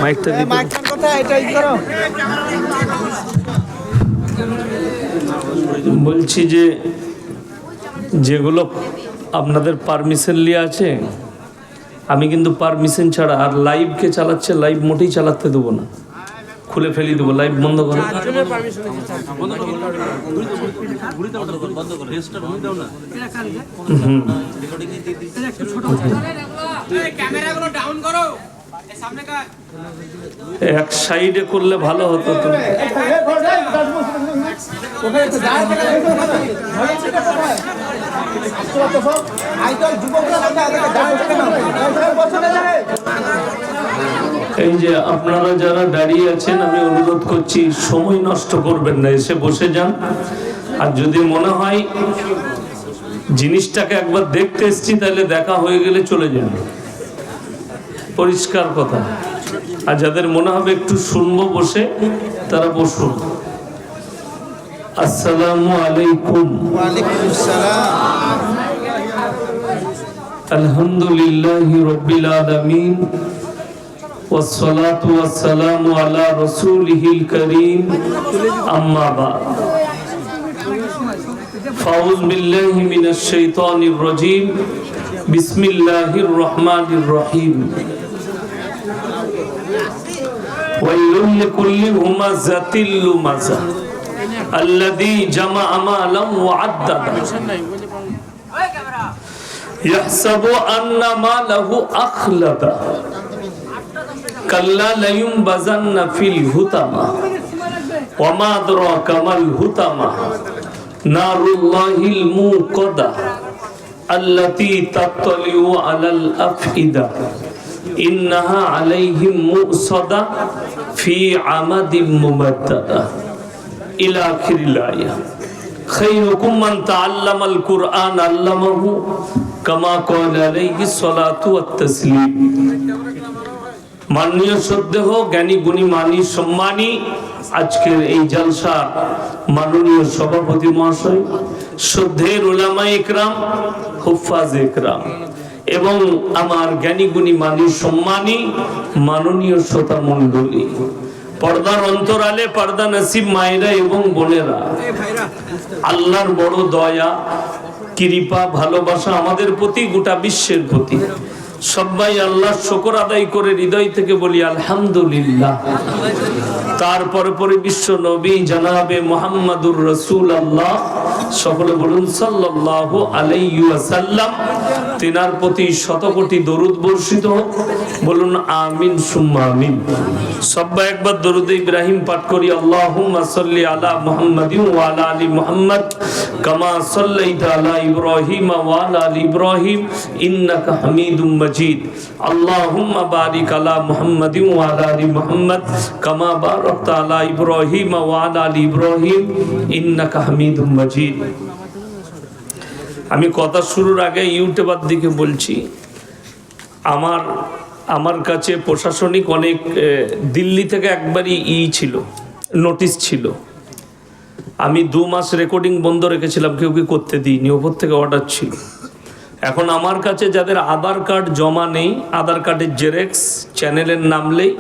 মাইকটা দিতে বলছি যে যেগুলো আপনাদের পারমিশন নিয়ে আছে, আমি কিন্তু পারমিশন ছাড়া আর লাইভকে চালাচ্ছে, লাইভ মোটেই চালাতে দেবো না, খুলে ফেলি দেবো, লাইভ বন্ধ করো। এক সাইডে করলে ভালো হতো তো। এই যে আপনারা যারা দাঁড়িয়ে আছেন, আমি অনুরোধ করছি সময় নষ্ট করবেন না, এসে বসে যান। আর যদি মনে হয় জিনিসটাকে একবার দেখতে এসছি, তাহলে দেখা হয়ে গেলে চলে যান, পরিষ্কার কথা। আর যাদের মনে হবে একটু শুনবো বসে, তারা বসুন। আসসালামু আলাইকুম। আলহামদুলিল্লাহি রাব্বিল আলামিন والصلاة والسلام على رسوله الكريم أما بعد فأعوذ بالله من الشيطان الرجيم بسم الله الرحمن الرحيم ويل لكل همزة لمزة الذي جمع مالا وعدده يحسب أن ماله أخلده كلا لينبذن في الحطمة وما أدراك ما الحطمة نار الله الموقدة التي تطلع على الأفئدة إنها عليهم مؤصدة في عمد ممددة إلى آخر الآية خيركم من تعلم القرآن علمه كما قال عليه الصلاة والتسليم। মাননীয় শ্রদ্ধেয় জ্ঞানী গুণী মানী সম্মানী আজকের এই জলসা মাননীয় সভাপতি মহাশয়, শ্রদ্ধেয় উলামায়ে ইকরাম, হুফাজে ইকরাম এবং আমার জ্ঞানী গুণী মানী সম্মানী মাননীয় শ্রোতা মণ্ডলী, পর্দার অন্তরালে পর্দা নসিব মায়েরা এবং বোনেরা, আল্লাহর বড় দয়া কৃপা ভালোবাসা আমাদের প্রতি, গোটা বিশ্বের প্রতি। সবাই আল্লাহর শুকর আদায় করে হৃদয় থেকে বলি আলহামদুলিল্লাহ। তারপরে পরে বিশ্ব নবী জনাবে মুহাম্মাদুর রাসূলুল্লাহ, সকলে বলুন সাল্লাল্লাহু আলাইহি ওয়াসাল্লাম। তিনার প্রতি শত কোটি দরুদ বর্ষিত হোক, বলুন আমিন সুম্মা আমিন। সবাই একবার দরুদ ইব্রাহিম পাঠ করি। আল্লাহুম্মা সাল্লি আলা মুহাম্মাদিন ওয়া আলা আলি মুহাম্মাদ কামা সাল্লাইতা আলা ইব্রাহিম ওয়া আলা আলি ইব্রাহিম ইন্নাকা হামিদুম মাজিদ। আল্লাহুম্মা বারিক আলা মুহাম্মাদিন ওয়া আলা আলি মুহাম্মাদ কামা বারাকতা আলা ইব্রাহিম ওয়া আলা আলি ইব্রাহিম ইন্নাকা হামিদুম মাজিদ। আমি কথা শুরুর আগে ইউটিউবার দিকে বলছি, আমার কাছে প্রশাসনিক অনেক দিল্লি থেকে একবারই ছিল, নোটিশ ছিল। আমি 2 মাস রেকর্ডিং বন্ধ রেখেছিলাম, কেউ কি করতে দিইনি, ওপর থেকে অর্ডার ছিল। এখন আমার কাছে যাদের আধার কার্ড জমা নেই, আধার কার্ডের জেরক্স চ্যানেলের নামলেই,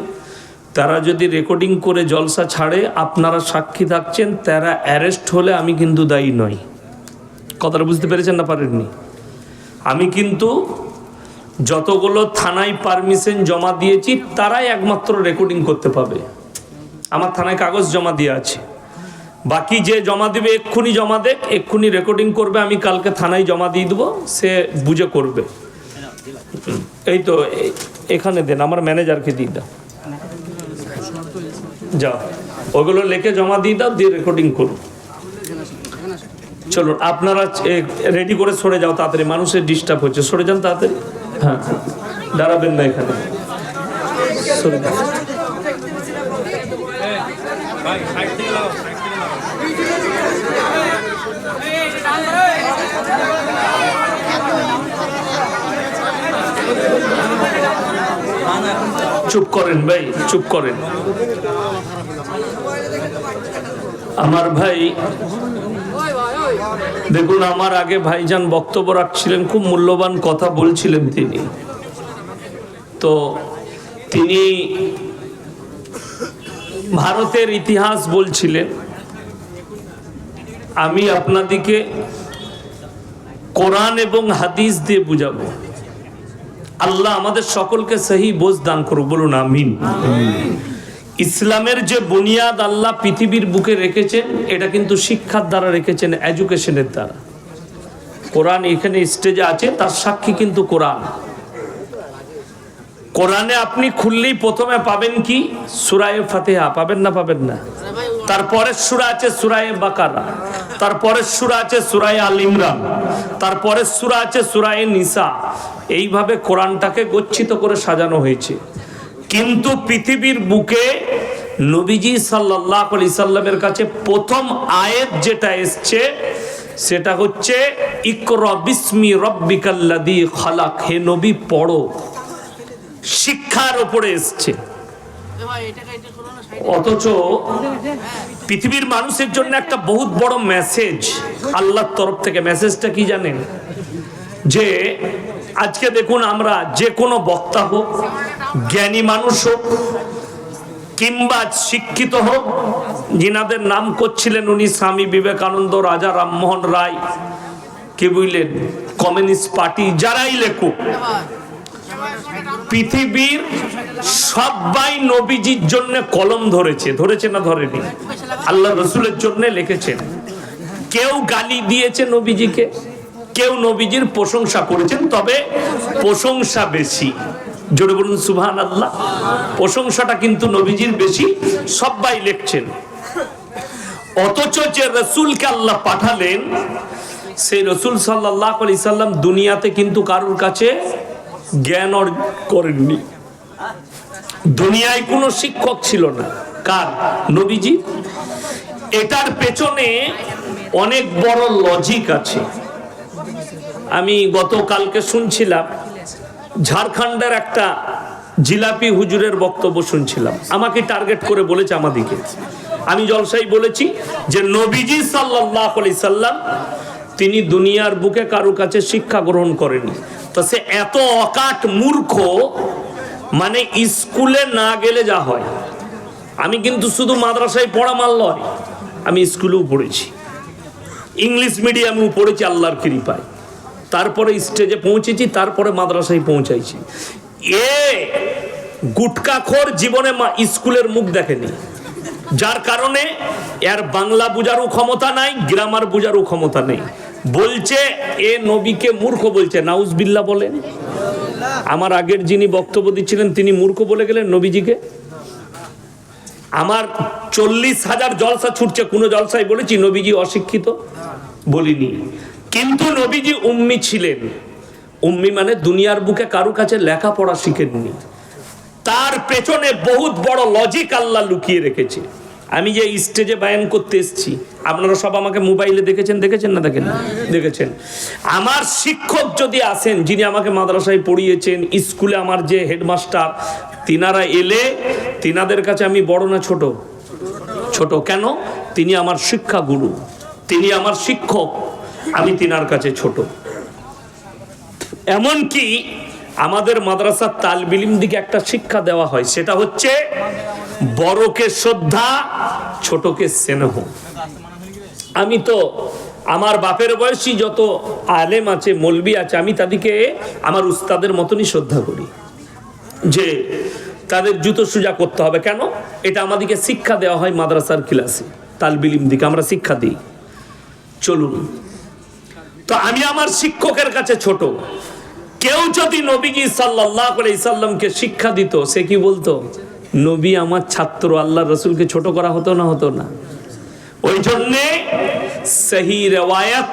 তারা যদি রেকর্ডিং করে জলসা ছাড়ে, আপনারা সাক্ষী থাকছেন, তারা অ্যারেস্ট হলে আমি কিন্তু দায়ী নই। কথাটা বুঝতে পেরেছেন না পারেননি? আমি কিন্তু যতগুলো থানায় পারমিশন জমা দিয়েছি, তারাই একমাত্র রেকর্ডিং করতে পাবে। আমার থানায় কাগজ জমা দিয়ে আছে, বাকি যে জমা দেবে এক্ষুনি জমা দেখ, এক্ষুনি রেকর্ডিং করবে, আমি কালকে থানায় জমা দিয়ে দেবো, সে বুঝে করবে। এই তো এখানে দেন, আমার ম্যানেজারকে দিয়ে দাও, যাও ওগুলো লেখে জমা দিয়ে দাও, দিয়ে রেকর্ডিং করুন। চলুন আপনারা রেডি করে সরে যাও তাড়াতাড়ি, মানুষের ডিস্টার্ব হচ্ছে, সরে যান তাড়াতাড়ি। হ্যাঁ, দাঁড়াবেন না এখানে, সরে যান। চুপ করেন ভাই, চুপ করেন। আমার ভাই দেখুন, আমার আগে ভাইজান বক্তব্য রাখছিলেন, খুব মূল্যবান কথা বলছিলেন তিনি। তো তিনি ভারতের ইতিহাস বলছিলেন, আমি আপনাদেরকে কোরআন এবং হাদিস দিয়ে বুঝাবো। আল্লাহ আমাদের সকলকে সহি বোঝ দান করুক, বলুন আমিন। ইসলামের যে বুনিয়াদ আল্লাহ পৃথিবীর বুকে রেখেছেন, এটা কিন্তু শিক্ষার দ্বারা রেখেছেন, এডুকেশনের দ্বারা। কোরআন এখানে স্টেজে আছে, তার সাক্ষী কিন্তু কোরআন। কোরআনে আপনি খুললেই প্রথমে পাবেন কি? সূরা ফাতিহা পাবেন না? পাবেন না? তারপরে সূরা আছে সূরা বাকারা, তারপরে সূরা আছে সূরা আল ইমরান, তারপরে সূরা আছে সূরা নিসা। এইভাবে কোরআনটাকে গচ্ছিত করে সাজানো হয়েছে। কিন্তু পৃথিবীর বুকে নবীজি সাল্লাল্লাহু আলাইহি সাল্লামের কাছে প্রথম আয়াত যেটা এসছে সেটা হচ্ছে ইকরা বিসমি রাব্বিকাল্লাযী খালাক। হে নবী পড়ো। শিক্ষার উপরে এসছে। অথচ পৃথিবীর মানুষের জন্য একটা বহুত বড় মেসেজ আল্লাহর তরফ থেকে। মেসেজটা কি জানেন? যে আজকে দেখুন, আমরা যে কোনো বক্তা হোক, জ্ঞানী মানুষ হোক কিংবা শিক্ষিত হোক, যিনাদের নাম করছিলেন উনি স্বামী বিবেকানন্দ, রাজা রামমোহন রায়, কি বুঝলেন, কমিউনিস্ট পার্টি, যারাই লেখুক, পৃথিবীর সবাই নবীজির জন্য কলম ধরেছে। ধরেছে না ধরেনি? আল্লাহ রসুলের জন্য লিখেছেন। কেউ গালি দিয়েছে নবীজিকে, কেউ নবীজির প্রশংসা করেছেন, তবে প্রশংসা বেশি। জোরে বলুন সুবহানাল্লাহ। প্রশংসাটা কিন্তু নবীজির বেশি, সবাই লিখছেন। অথচ যে রসুলকে আল্লাহ পাঠালেন, সেই রসুল সাল্লাল্লাহু আলাইহি সাল্লাম দুনিয়াতে কিন্তু কারোর কাছে জ্ঞান অর্জন করেননি। দুনিয়ায় কোনো শিক্ষক ছিল না। কার? নবীজি। এটার পেছনে অনেক বড় লজিক আছে। আমি গতকালকে শুনছিলাম, ঝাড়খণ্ডের একটা জিলাপি হুজুরের বক্তব্য শুনছিলাম। আমাকে টার্গেট করে বলেছে আমাদিকে। আমি জলসাই বলেছি যে নবীজি সাল্লাল্লাহু আলাইহি সাল্লাম তিনি দুনিয়ার বুকে কারো কাছে শিক্ষা গ্রহণ করেনি। তো সে এত অকাট মূর্খ, মানে স্কুলে না গেলে যা হয়। আমি কিন্তু শুধু মাদ্রাসায় পড়া মাল নয়, আমি স্কুলেও পড়েছি, ইংলিশ মিডিয়ামেও পড়েছি আল্লাহর কৃপায়। তারপরে স্টেজে পৌঁছেছি, তারপরে মাদ্রাসায় পৌঁছাইছি। এ গুটকাখোর জীবনে স্কুলের মুখ দেখেনি, যার কারণে এর বাংলা বুঝারও ক্ষমতা নাই, গ্রামার বুঝারও ক্ষমতা নেই। বলছে এ নবীকে মূর্খ বলছে। নাউজবিল্লাহ বলেন। আমার আগের যিনি বক্তব্য দিচ্ছিলেন তিনি মূর্খ বলে গেলেন নবীজিকে। আমার 40,000 জলসা ছুটছে, কোন জলসায় বলেছি নবীজি অশিক্ষিত? বলিনি। কিন্তু নবীজি উম্মি ছিলেন। উম্মি মানে দুনিয়ার বুকে কারো কাছে লেখাপড়া শিখেননি। তার পেছনে বহুত বড় লজিক আল্লাহ লুকিয়ে রেখেছে। আমি যে স্টেজে বায়ান করতে এসেছি, আপনারা সব আমাকে মোবাইলে দেখেছেন না? দেখেছেন। আমার শিক্ষক যদি আসেন, যিনি আমাকে মাদ্রাসায় পড়িয়েছেন, স্কুলে আমার যে হেডমাস্টার, তিনারা এলে তিনাদের কাছে আমি বড় না ছোট? ছোট। কেন? তিনি আমার শিক্ষা গুরু, তিনি আমার শিক্ষক, আমি তিনার কাছে ছোট। এমনকি আমাদের মাদ্রাসার তালবিল ইলম দিকে একটা শিক্ষা দেওয়া হয়, সেটা হচ্ছে বড়কে শ্রদ্ধা, ছোটকে স্নেহ। আমি তো আমার বাপের বয়সী যত আলেম আছে, মৌলবি আছে, আমি তাদেরকে আমার উস্তাদের মতনই শ্রদ্ধা করি, যে তাদের জুতো সোজা করতে হবে। কেন? এটা আমাদেরকে শিক্ষা দেওয়া হয় মাদ্রাসার ক্লাসে, তালবিল ইলম দিকে আমরা শিক্ষা দিই। চলুন, তো আমি আমার শিক্ষকের কাছে ছোট। কেউ যদি নবীজি সাল্লাল্লাহু আলাইহি সাল্লামকে শিক্ষা দিত, সে কি বলতো? নবী আমার ছাত্র। আল্লাহ রসুলকে ছোট করা হতো না? হতো না? ওই জন্যে সহি রিওয়ায়াত,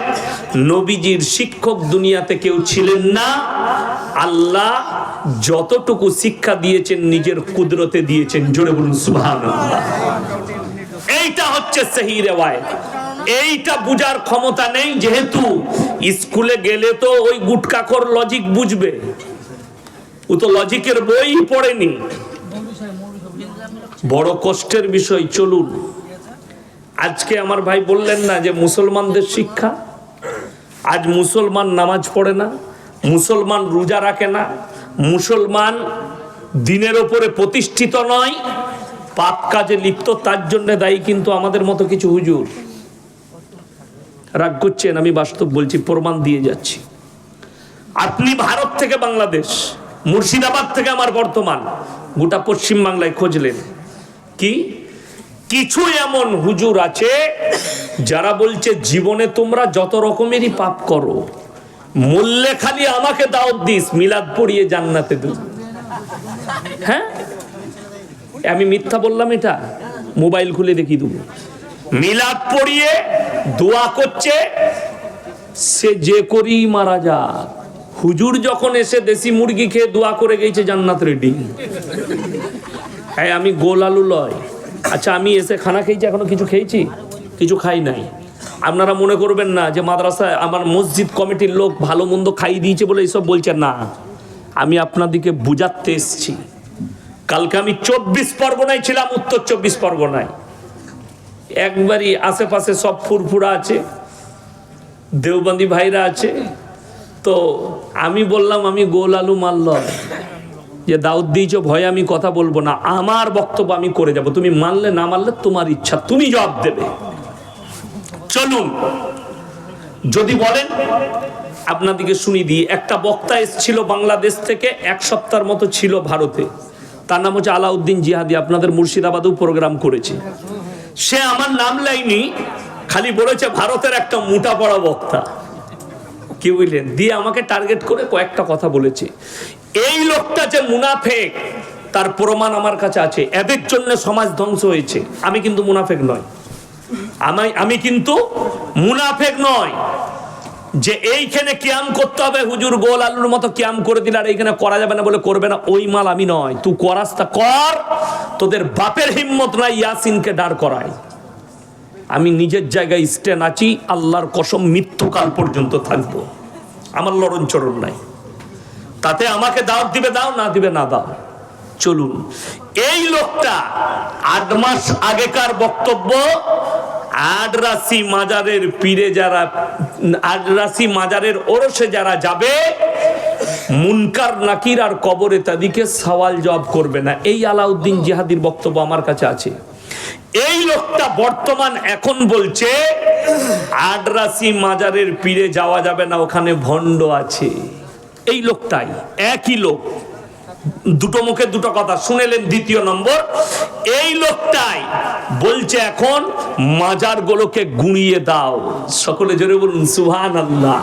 নবীজির শিক্ষক দুনিয়াতে কেউ ছিলেন না। আল্লাহ যতটুকু শিক্ষা দিয়েছেন নিজের কুদরতে দিয়েছেন। জোরে বলুন সুবহানাল্লাহ। এইটা হচ্ছে সহি রিওয়ায়াত। এইটা বুঝার ক্ষমতা নেই, যেহেতু স্কুলে গেলে তো ওই গুটকাখোর লজিক বুঝবে, ও তো লজিকের বই পড়েনি। বড় কষ্টের বিষয়। চলুন, আজকে আমার ভাই বললেন না যে মুসলমানদের শিক্ষা, আজ মুসলমান নামাজ পড়ে না, মুসলমান রোজা রাখে না, মুসলমান দিনের ওপরে প্রতিষ্ঠিত নয়। পাপ কাজে লিপ্ত, তার জন্য দায়ী কিন্তু আমাদের মতো কিছু হুজুর। রাগ করছেন, আমি বাস্তব বলছি, প্রমাণ দিয়ে যাচ্ছি। আপনি ভারত থেকে বাংলাদেশ, মুর্শিদাবাদ থেকে আমার বর্তমান, গোটা পশ্চিম বাংলায় খুঁজলেন, কি কিছু এমন হুজুর আছে যারা বলছে জীবনে তোমরা যত রকমেরই পাপ করো, মূল্যে খালি আমাকে দাওয়াত দিস, মিলাদ পড়িয়ে জান্নাতে দেব। হ্যাঁ, আমি মিথ্যা বললাম? এটা মোবাইল খুলে দেখিয়ে দেবো। মিলাদ পড়িয়ে দোয়া করছে, সে যে করেই মারা যাক, হুজুর যখন এসে দেশি মুরগি খেয়ে দোয়া করে গেছে জান্নাত রেডি। হ্যাঁ, আমি গোল আলু লয়। আচ্ছা, আমি এসে খানা খেয়েছি, এখনো কিছু খেয়েছি? কিছু খাই নাই। আপনারা মনে করবেন না যে মাদ্রাসায় আমার মসজিদ কমিটির লোক ভালো মন্দ খাইয়ে দিয়েছে বলে এইসব বলছে না। আমি আপনাদেরকে বুঝাতে এসছি। কালকে আমি 24 পরগনায় ছিলাম, উত্তর 24 পরগনায়। একবারই আশেপাশে সব ফুরফুরা আছে, দেওবন্দি ভাইরা আছে। তো আমি বললাম আমি গোল আলু মারল যে দাউদ দিয়েছ ভয়ে আমি কথা বলবো না, আমার বক্তব্য আমি করে যাব, তুমি মানলে না মানলে তোমার ইচ্ছা, তুমি জবাব দেবে। চলুন, যদি বলেন আপনাদেরকে শুনি দিই। একটা বক্তা এসেছিল বাংলাদেশ থেকে, 1 সপ্তাহের মতো ছিল ভারতে। তার নাম হচ্ছে আলাউদ্দিন জিহাদি, আপনাদের মুর্শিদাবাদেও প্রোগ্রাম করেছে। সে আমার নাম লাইনি, খালি বলেছে ভারতের একটা মোটা পড়া বক্তা, কি বুঝলেন, দিয়ে আমাকে টার্গেট করে কয়েকটা কথা বলেছে। এই লোকটা যে মুনাফেক তার প্রমাণ আমার কাছে আছে। এদের জন্য সমাজ ধ্বংস হয়েছে। আমি কিন্তু মুনাফেক নয়, আমি কিন্তু মুনাফেক নয় যে এইখানে কিয়াম করতে হবে, হুজুর গোল আলুর মতো কিয়াম করে দিলে আর এইখানে করা যাবে না বলে করবে না, ওই মাল আমি নয়। তুই করাস তা কর, তোদের বাপের হিম্মত নাই ইয়াসিনকে দাঁড় করায়। আমি নিজের জায়গায় স্ট্যান্ড আছি, আল্লাহর কসম মৃত্যুকাল পর্যন্ত থাকবো, আমার লড়ন চরণ নাই। তাতে আমাকে দাওয়াত দিবে দাও, না দিবে না দাও। চলুন, এই লোকটা 8 মাস আগেকার বক্তব্য, আডরাসি মাজারের পীরে যারা, আডরাসি মাজারের ওরসে যারা যাবে, মুনকার নাকির আর কবরে তাদেরকে সওয়াল জবাব করবে না। এই আলাউদ্দিন জিহাদির বক্তব্য আমার কাছে আছে। এই লোকটা বর্তমান এখন বলছে আডরাসি মাজারের পীরে যাওয়া যাবে না, ওখানে ভণ্ড আছে। এই লোকটাই, একই লোক, দুটো মুখে দুটো কথা শুনেলেন। দ্বিতীয় নম্বর, এই লোকটাই বলছে এখন মাজারগুলোকে গুঁড়িয়ে দাও। সকলে জোরে বলুন সুবহানাল্লাহ।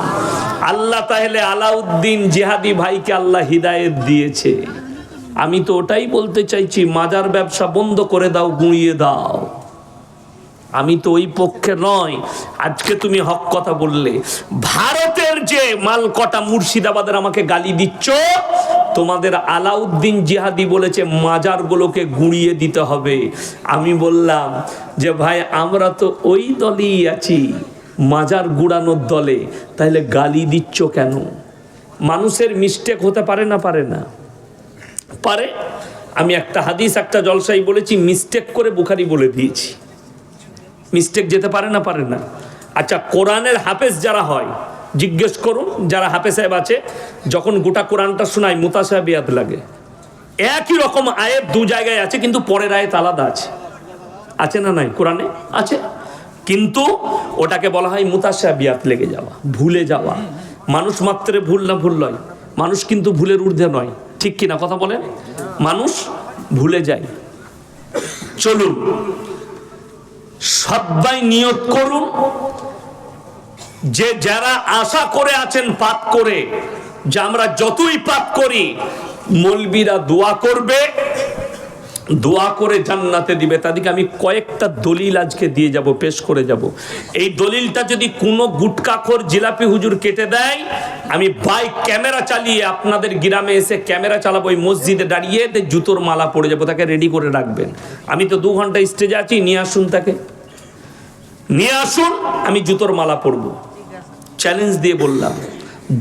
আল্লাহ তাহলে আলাউদ্দিন জিহাদি ভাইকে আল্লাহ হিদায়েত দিয়েছে। আমি তো ওটাই বলতে চাইছি, মাজার ব্যবসা বন্ধ করে দাও, গুঁড়িয়ে দাও। আমি তো ওই পক্ষে নয়। আজকে তুমি হক কথা বললে, ভারতের যে মাল কটা মুর্শিদাবাদের আমাকে গালি দিচ্ছ, তোমাদের আলাউদ্দিন জিহাদি বলেছে মাজারগুলোকে গুঁড়িয়ে দিতে হবে। আমি বললাম যে ভাই আমরা তো ওই দলেই আছি, মাজার গুড়ানোর দলে, তাহলে গালি দিচ্ছ কেন? মানুষের মিস্টেক হতে পারে না? পারে না? পারে। আমি একটা হাদিস একটা জলসাই বলেছি, মিস্টেক করে বুখারি বলে দিয়েছি। মিস্টেক যেতে পারে না? পারে না। আচ্ছা, কোরআনের হাফেজ যারা হয় জিজ্ঞেস করুন, যারা হাফেজ সাহেব আছে, যখন গোটা কোরআনটা শোনায় মুতাশাবিহাত লাগে। একই রকম আয়াত 2 জায়গায় আছে, কিন্তু পরের আয়াত আলাদা আছে। আছে না নাই? কোরআনে আছে, কিন্তু ওটাকে বলা হয় মুতাশাবিহাত, লেগে যাওয়া, ভুলে যাওয়া। মানুষ মাত্রে ভুল না ভুল নয়, মানুষ কিন্তু ভুলের ঊর্ধ্বে নয়। ঠিক কিনা কথা বলেন? মানুষ ভুলে যায়। চলুন, সবাই নিয়ত করুন যে যারা আশা করে আছেন পাপ করে, যে আমরা যতই পাপ করি মৌলবীরা দোয়া করবে, দোয়া করে জান্নাতে দিবে। তাদেরকে আমি কয়েকটা দলিল আজকে দিয়ে যাব, পেশ করে যাব। এই দলিলটা যদি কোনো গুটকাখোর জিলাপি হুজুর কেটে দেয়, আমি বাইক ক্যামেরা চালিয়ে আপনাদের গ্রামে এসে ক্যামেরা চালাবো, ওই মসজিদে দাঁড়িয়ে জুতোর মালা পড়ে যাবো। তাকে রেডি করে রাখবেন। আমি তো 2 ঘন্টা স্টেজে আছি, নিয়ে আসুন, তাকে নিয়ে আসুন, আমি জুতোর মালা পরবো। চ্যালেঞ্জ দিয়ে বললাম,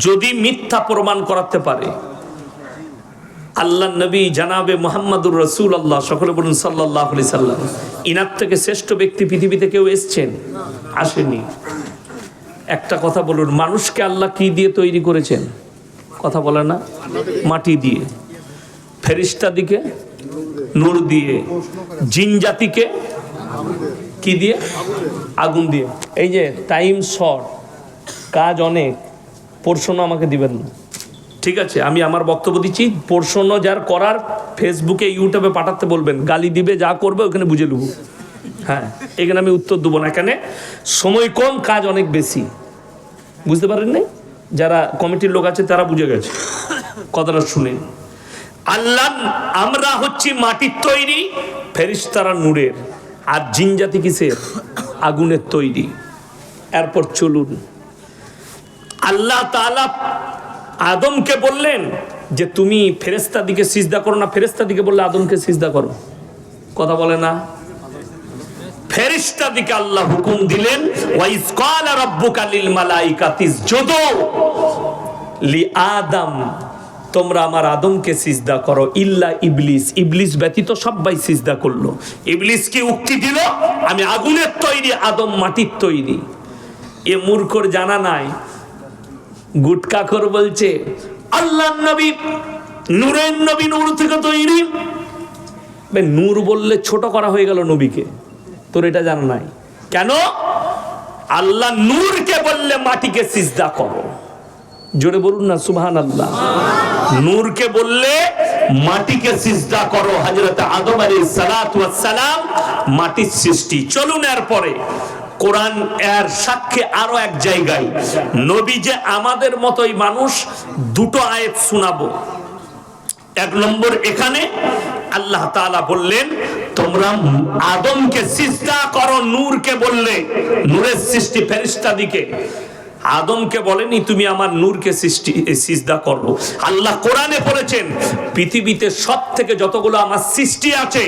যদি মিথ্যা প্রমাণ করাতে পারে। আল্লাহ নবী জানাবে মুহাম্মাদুর রাসূলুল্লাহ, সকলে বলুন সাল্লাল্লাহু আলাইহি সাল্লাম, ইনার থেকে শ্রেষ্ঠ ব্যক্তি পৃথিবীতে কেউ এসেছেন? আসেনি। একটা কথা বলুন, মানুষকে আল্লাহ কি দিয়ে তৈরি করেছেন? কথা বলে না? মাটি দিয়ে। ফেরেশতা দিকে নূর দিয়ে। জিন জাতিকে কি দিয়ে? আগুন দিয়ে। এই যে টাইম শর্ট, কাজ অনেক, প্রশ্ন আমাকে দিবেন না, ঠিক আছে? আমি আমার বক্তব্য দিচ্ছি, প্রশ্ন যার করার ফেসবুকে ইউটিউবে পাঠাতে বলবেন, গালি দিবে, যা করবে ওখানে বুঝে নেব। হ্যাঁ, এখানে আমি উত্তর দেবো না, এখানে সময় কম, কাজ অনেক বেশি। বুঝতে পারেন নাই? যারা কমিটির লোক আছে তারা বুঝে গেছে কথাটা শুনে। আল্লাহ, আমরা হচ্ছি মাটির তৈরি, ফেরেশতারা নূরের, আর জিন জাতি কিসের? আগুনের তৈরি। এরপর চলুন, আল্লাহ তাআলা আদমকে বললেন যে তুমি ফেরেশতা দিকে সিজদা করো না, ফেরেশতা দিকে বললে আদমকে সিজদা করো। কথা বলে না? ফেরেশতা দিকে আল্লাহ হুকুম দিলেন, ওয়াইজ ক্বালা রাব্বুকা লিল মালাইকাতি ইসজুদু লি আদম, তোমরা আমার আদমকে সিজদা করো, ইল্লা ইবলিস, ইবলিস ব্যতীত সবাই সিজদা করলো। ইবলিস কি উক্তি দিল? আমি আগুনের তৈরি, আদম মাটির তৈরি। এ মূর্খর জানা নাই, গুটকাখোর বলছে আল্লাহর নবী নূরের নবী, নূর থেকে তৈরি। নূর বললে ছোট করা হয়ে গেল নবীকে, তোর এটা জানা নাই কেন? আল্লাহ নূরকে বললে মাটিকে সিজদা করো, জোরে বলুন না সুবহানাল্লাহ। নূরকে বললে মাটিকে সিজদা করো। হযরত আদম আলাইহিস সালাতু ওয়াস সালাম মাটির সৃষ্টি। চলুন এরপরে কোরআন এর সাক্ষ্যে আরো এক জায়গায় নবী যে আমাদের মতোই মানুষ, দুটো আয়াত শোনাবো। এক নম্বর, এখানে আল্লাহ তাআলা বললেন তোমরা আদমকে সিজদা করো, নূরকে বললে, নূরের সৃষ্টি ফেরেশতা দিকে, আদমকে বলেনি তুমি আমার নূরকে সিজদা করো। আল্লাহ কোরআনে বলেছেন পৃথিবীতে সব থেকে যতগুলো আমার সৃষ্টি আছে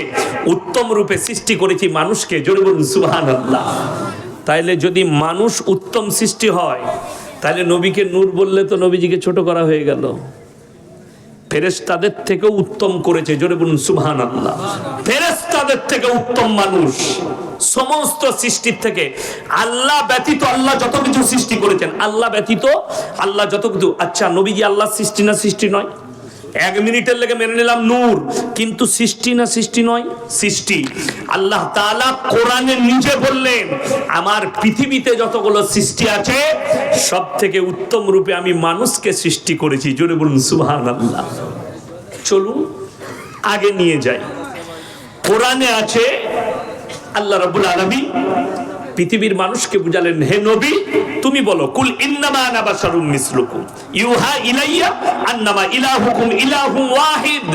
উত্তম রূপে সৃষ্টি করেছি মানুষকে, জোরে বলুন সুবহানাল্লাহ। তাইলে যদি মানুষ উত্তম সৃষ্টি হয়, তাহলে নবীকে নূর বললে তো নবীজিকে ছোট করা হয়ে গেল। ফেরেশতাদের থেকেও উত্তম করেছে, জোরে বলুন সুবহানাল্লাহ। ফেরেশতাদের থেকে উত্তম মানুষ সমস্ত সৃষ্টির থেকে। আল্লাহ ব্যতীত আল্লাহ যত কিছু সৃষ্টি করেছেন, আল্লাহ ব্যতীত আল্লাহ যত কিছু। আচ্ছা, নবীজি আল্লাহ সৃষ্টি না সৃষ্টি নয়? এক মিনিটের লেগে মেনে নিলাম নূর, কিন্তু সৃষ্টি না সৃষ্টি নয়? সৃষ্টি। আল্লাহ তাআলা কোরআনে নিজে বললেন আমার পৃথিবীতে যতগুলো সৃষ্টি আছে সব থেকে উত্তম রূপে আমি মানুষকে সৃষ্টি করেছি, জোরে বলুন সুবহানাল্লাহ। চলুন আগে নিয়ে যাই। কোরআনে আছে আল্লাহ রাব্বুল আলামিন পৃথিবীর মানুষকে বুঝালেন, হে নবী তুমি বলো, কুল ইন্নামা আনা বাশারুম মিসলুকুম ইউহা ইলাইয়া আন্নামা ইলাহুকুম ইলাহুম ওয়াহিদ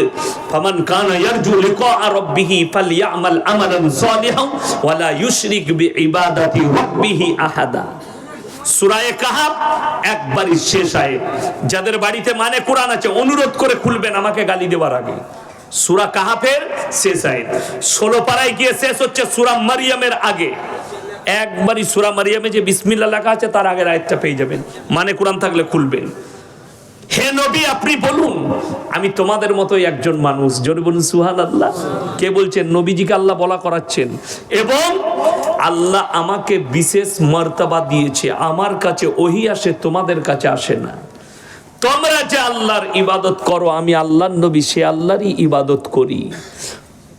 ফামান কানা ইয়ারজু লিকা রাব্বিহি ফালইয়ামাল আমালান সালিহান ওয়া লা ইউশরিক বিইবাদাতি রাব্বিহি আহাদা। সূরা কাহাফ একবারই শেষ আয়াত। যাদের বাড়িতে মানে কোরআন আছে অনুরোধ করে খুলবেন আমাকে গালি দেওয়ার আগে। সূরা কাহাফের শেষ আয়াত, 16 পারায় গিয়ে শেষ হচ্ছে সূরা মারইয়ামের আগে। একবারই সূরা মারইয়ামে যে বিসমিল্লাহ লেখা আছে তার আগের আয়াতটা পেয়ে যাবেন, মানে কোরআন থাকলে খুলবেন। হে নবী আপনি বলুন আমি তোমাদের মতোই একজন মানুষ, জোরে বলুন সুবহানাল্লাহ। কে বলছেন? নবীজিকে আল্লাহ বলা করাচ্ছেন। এবং আল্লাহ আমাকে বিশেষ মর্তবা দিয়েছে, আমার কাছে ওহী আসে, তোমাদের কাছে আসে না। তোমরা যে আল্লাহর ইবাদত করো, আমি আল্লাহর নবী সে আল্লাহরই ইবাদত করি।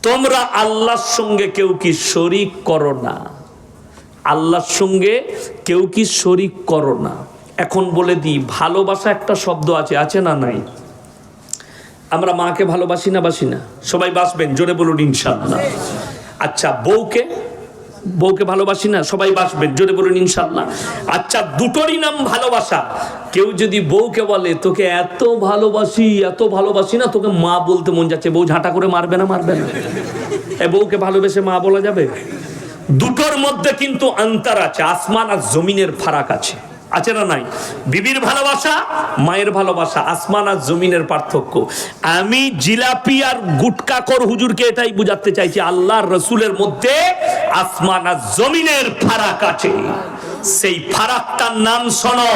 তোমরা আল্লাহর সঙ্গে কেউ কি শরীক করো না, আল্লাহর সঙ্গে কেউ কি শরীক করো না। এখন বলে দিই, ভালোবাসা একটা শব্দ আছে, আছে না নাই? আমরা মাকে ভালোবাসি না বাসি না? সবাই বাসবেন, জোরে বলুন ইনশাআল্লাহ। আচ্ছা, বউকে ভালোবাসি না? সবাই বাসবেন, জোরে বলুন ইনশাআল্লাহ। আচ্ছা, দুটোরই নাম ভালোবাসা। কেউ যদি বউকে বলে তোকে এত ভালোবাসি না, তোকে মা বলতে মন যাচ্ছে, বউ ঝাঁটা করে মারবে না? মারবে না? বউকে ভালোবেসে মা বলা যাবে? দুটোর মধ্যে কিন্তু অন্তর আছে, আসমান আর জমিনের ফারাক আছে, আছে না নাই? বিবির ভালোবাসা, মায়ের ভালোবাসা, আসমান আর জমিনের পার্থক্য। আমি জিলাপি আর গুটকাখোর হুজুরকে এটাই বুঝাতে চাইছি, আল্লাহর রাসূলের মধ্যে আসমান আর জমিনের ফারাক আছে। সেই ফারাকটার নাম শোনো,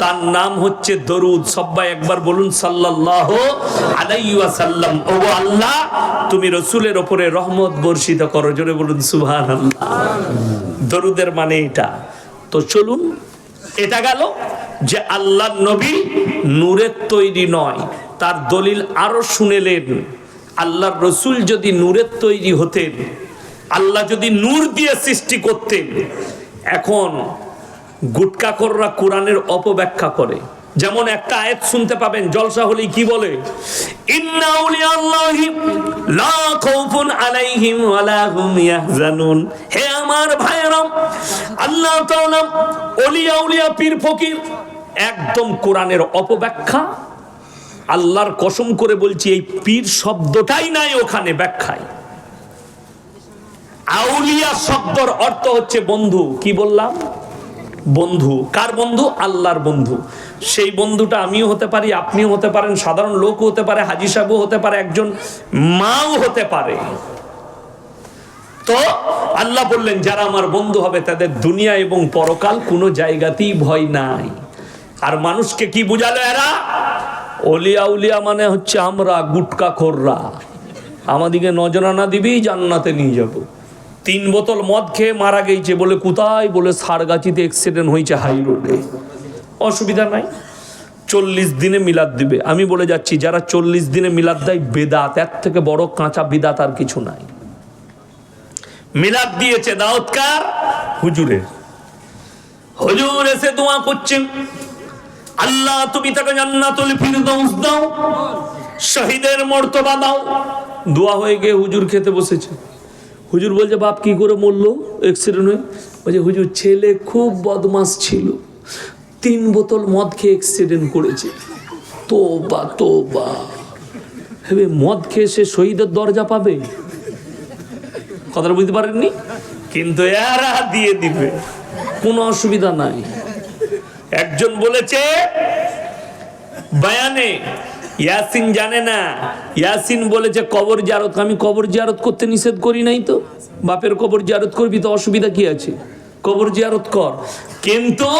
তার নাম হচ্ছে দরুদ। সবাই একবার বলুন সাল্লাল্লাহু আলাইহি ওয়াসাল্লাম। ও আল্লাহ তুমি রাসূলের উপরে রহমত বর্ষিত করো, জোরে বলুন সুবহানাল্লাহ। দরুদের মানে এটা। তো চলুন, এটা গেল যে আল্লাহর নবী নূরের তৈরি নয়, তার দলিল আরো শুনেলেন। আল্লাহর রসুল যদি নূরের তৈরি হতেন, আল্লাহ যদি নূর দিয়ে সৃষ্টি করতেন, এখন গুটকাখোররা কোরআনের অপব্যাখ্যা করে। যেমন একটা আয়াত শুনতে পাবেন জলসা হলেই কি বলে, ইন্না আউলিয়াল্লাহি লা খাউফুন আলাইহিম ওয়ালা হুম ইয়াহজানুন। হে আমার ভাইরা, আল্লাহ তাআলা ওলিয়া উলিয়া পীর ফকির, একদম কোরআনের অপব্যাখ্যা। আল্লাহর কসম করে বলছি এই পীর শব্দটাই নাই ওখানে ব্যাখ্যায়। আউলিয়া শব্দের অর্থ হচ্ছে বন্ধু। কি বললাম? বন্ধু। কার বন্ধু? আল্লাহর বন্ধু। সেই বন্ধুটা আমিও হতে পারি, আপনিও হতে পারেন, সাধারণ লোকও হতে পারে, হাজী সাহেবও হতে পারে, একজন মাও হতে পারে। তো আল্লাহ বললেন যারা আমার বন্ধু হবে তাদের দুনিয়া এবং পরকাল কোনো জায়গাতেই ভয় নাই। আর মানুষকে কি বুঝালো এরা? ওলিয়া উলিয়া মানে হচ্ছে আমরা গুটকাখোররা, আমাদিকে নজরানা দিবি জান্নাতে নিয়ে যাব। 3 বোতল মদ খেয়ে মারা গেছে, বলে কোথায়? বলে সারগাছিতে অ্যাক্সিডেন্ট হয়েছে হাই রোডে। অসুবিধা নাই, 40 দিনে মিলাদ দিবে। আমি বলে যাচ্ছি যারা 40 দিনে মিলাদ দেয় বেদাত, এর থেকে বড় কাঁচা বিদাত আর কিছু নাই। মিলাদ দিয়েছে দাউদকার হুজুরের, হুজুর এসে দোয়া করছেন, আল্লাহ তুমি তাকে জান্নাতুল ফিরদাউস দাও, শহীদের মর্তবা দাও। দোয়া হয়ে গিয়ে হুজুর খেতে বসেছে। হুজুর বলছে বাপ কি করে মরলো অ্যাক্সিডেন্ট হয়ে? বলছে হুজুর ছেলে খুব বদমাস ছিল, 3 বোতল মদ খেয়ে অ্যাক্সিডেন্ট করেছে। তোবা তোবা, হেবে মদ খেয়ে সে শহীদের দরজা পাবে? কথাটা বুঝতে পারেননি? কিন্তু এরা দিয়ে দিবে, কোনো অসুবিধা নাই। একজন বলেছে বয়ানে, ইয়াসিন জানে না, ইয়াসিন বলেছে কবর জিয়ারত। আমি কবর জিয়ারত করতে নিষেধ করি নাই তো, বাপের কবর জিয়ারত করবি তো অসুবিধা কি আছে? কবর জিয়ারত কর। কিন্তু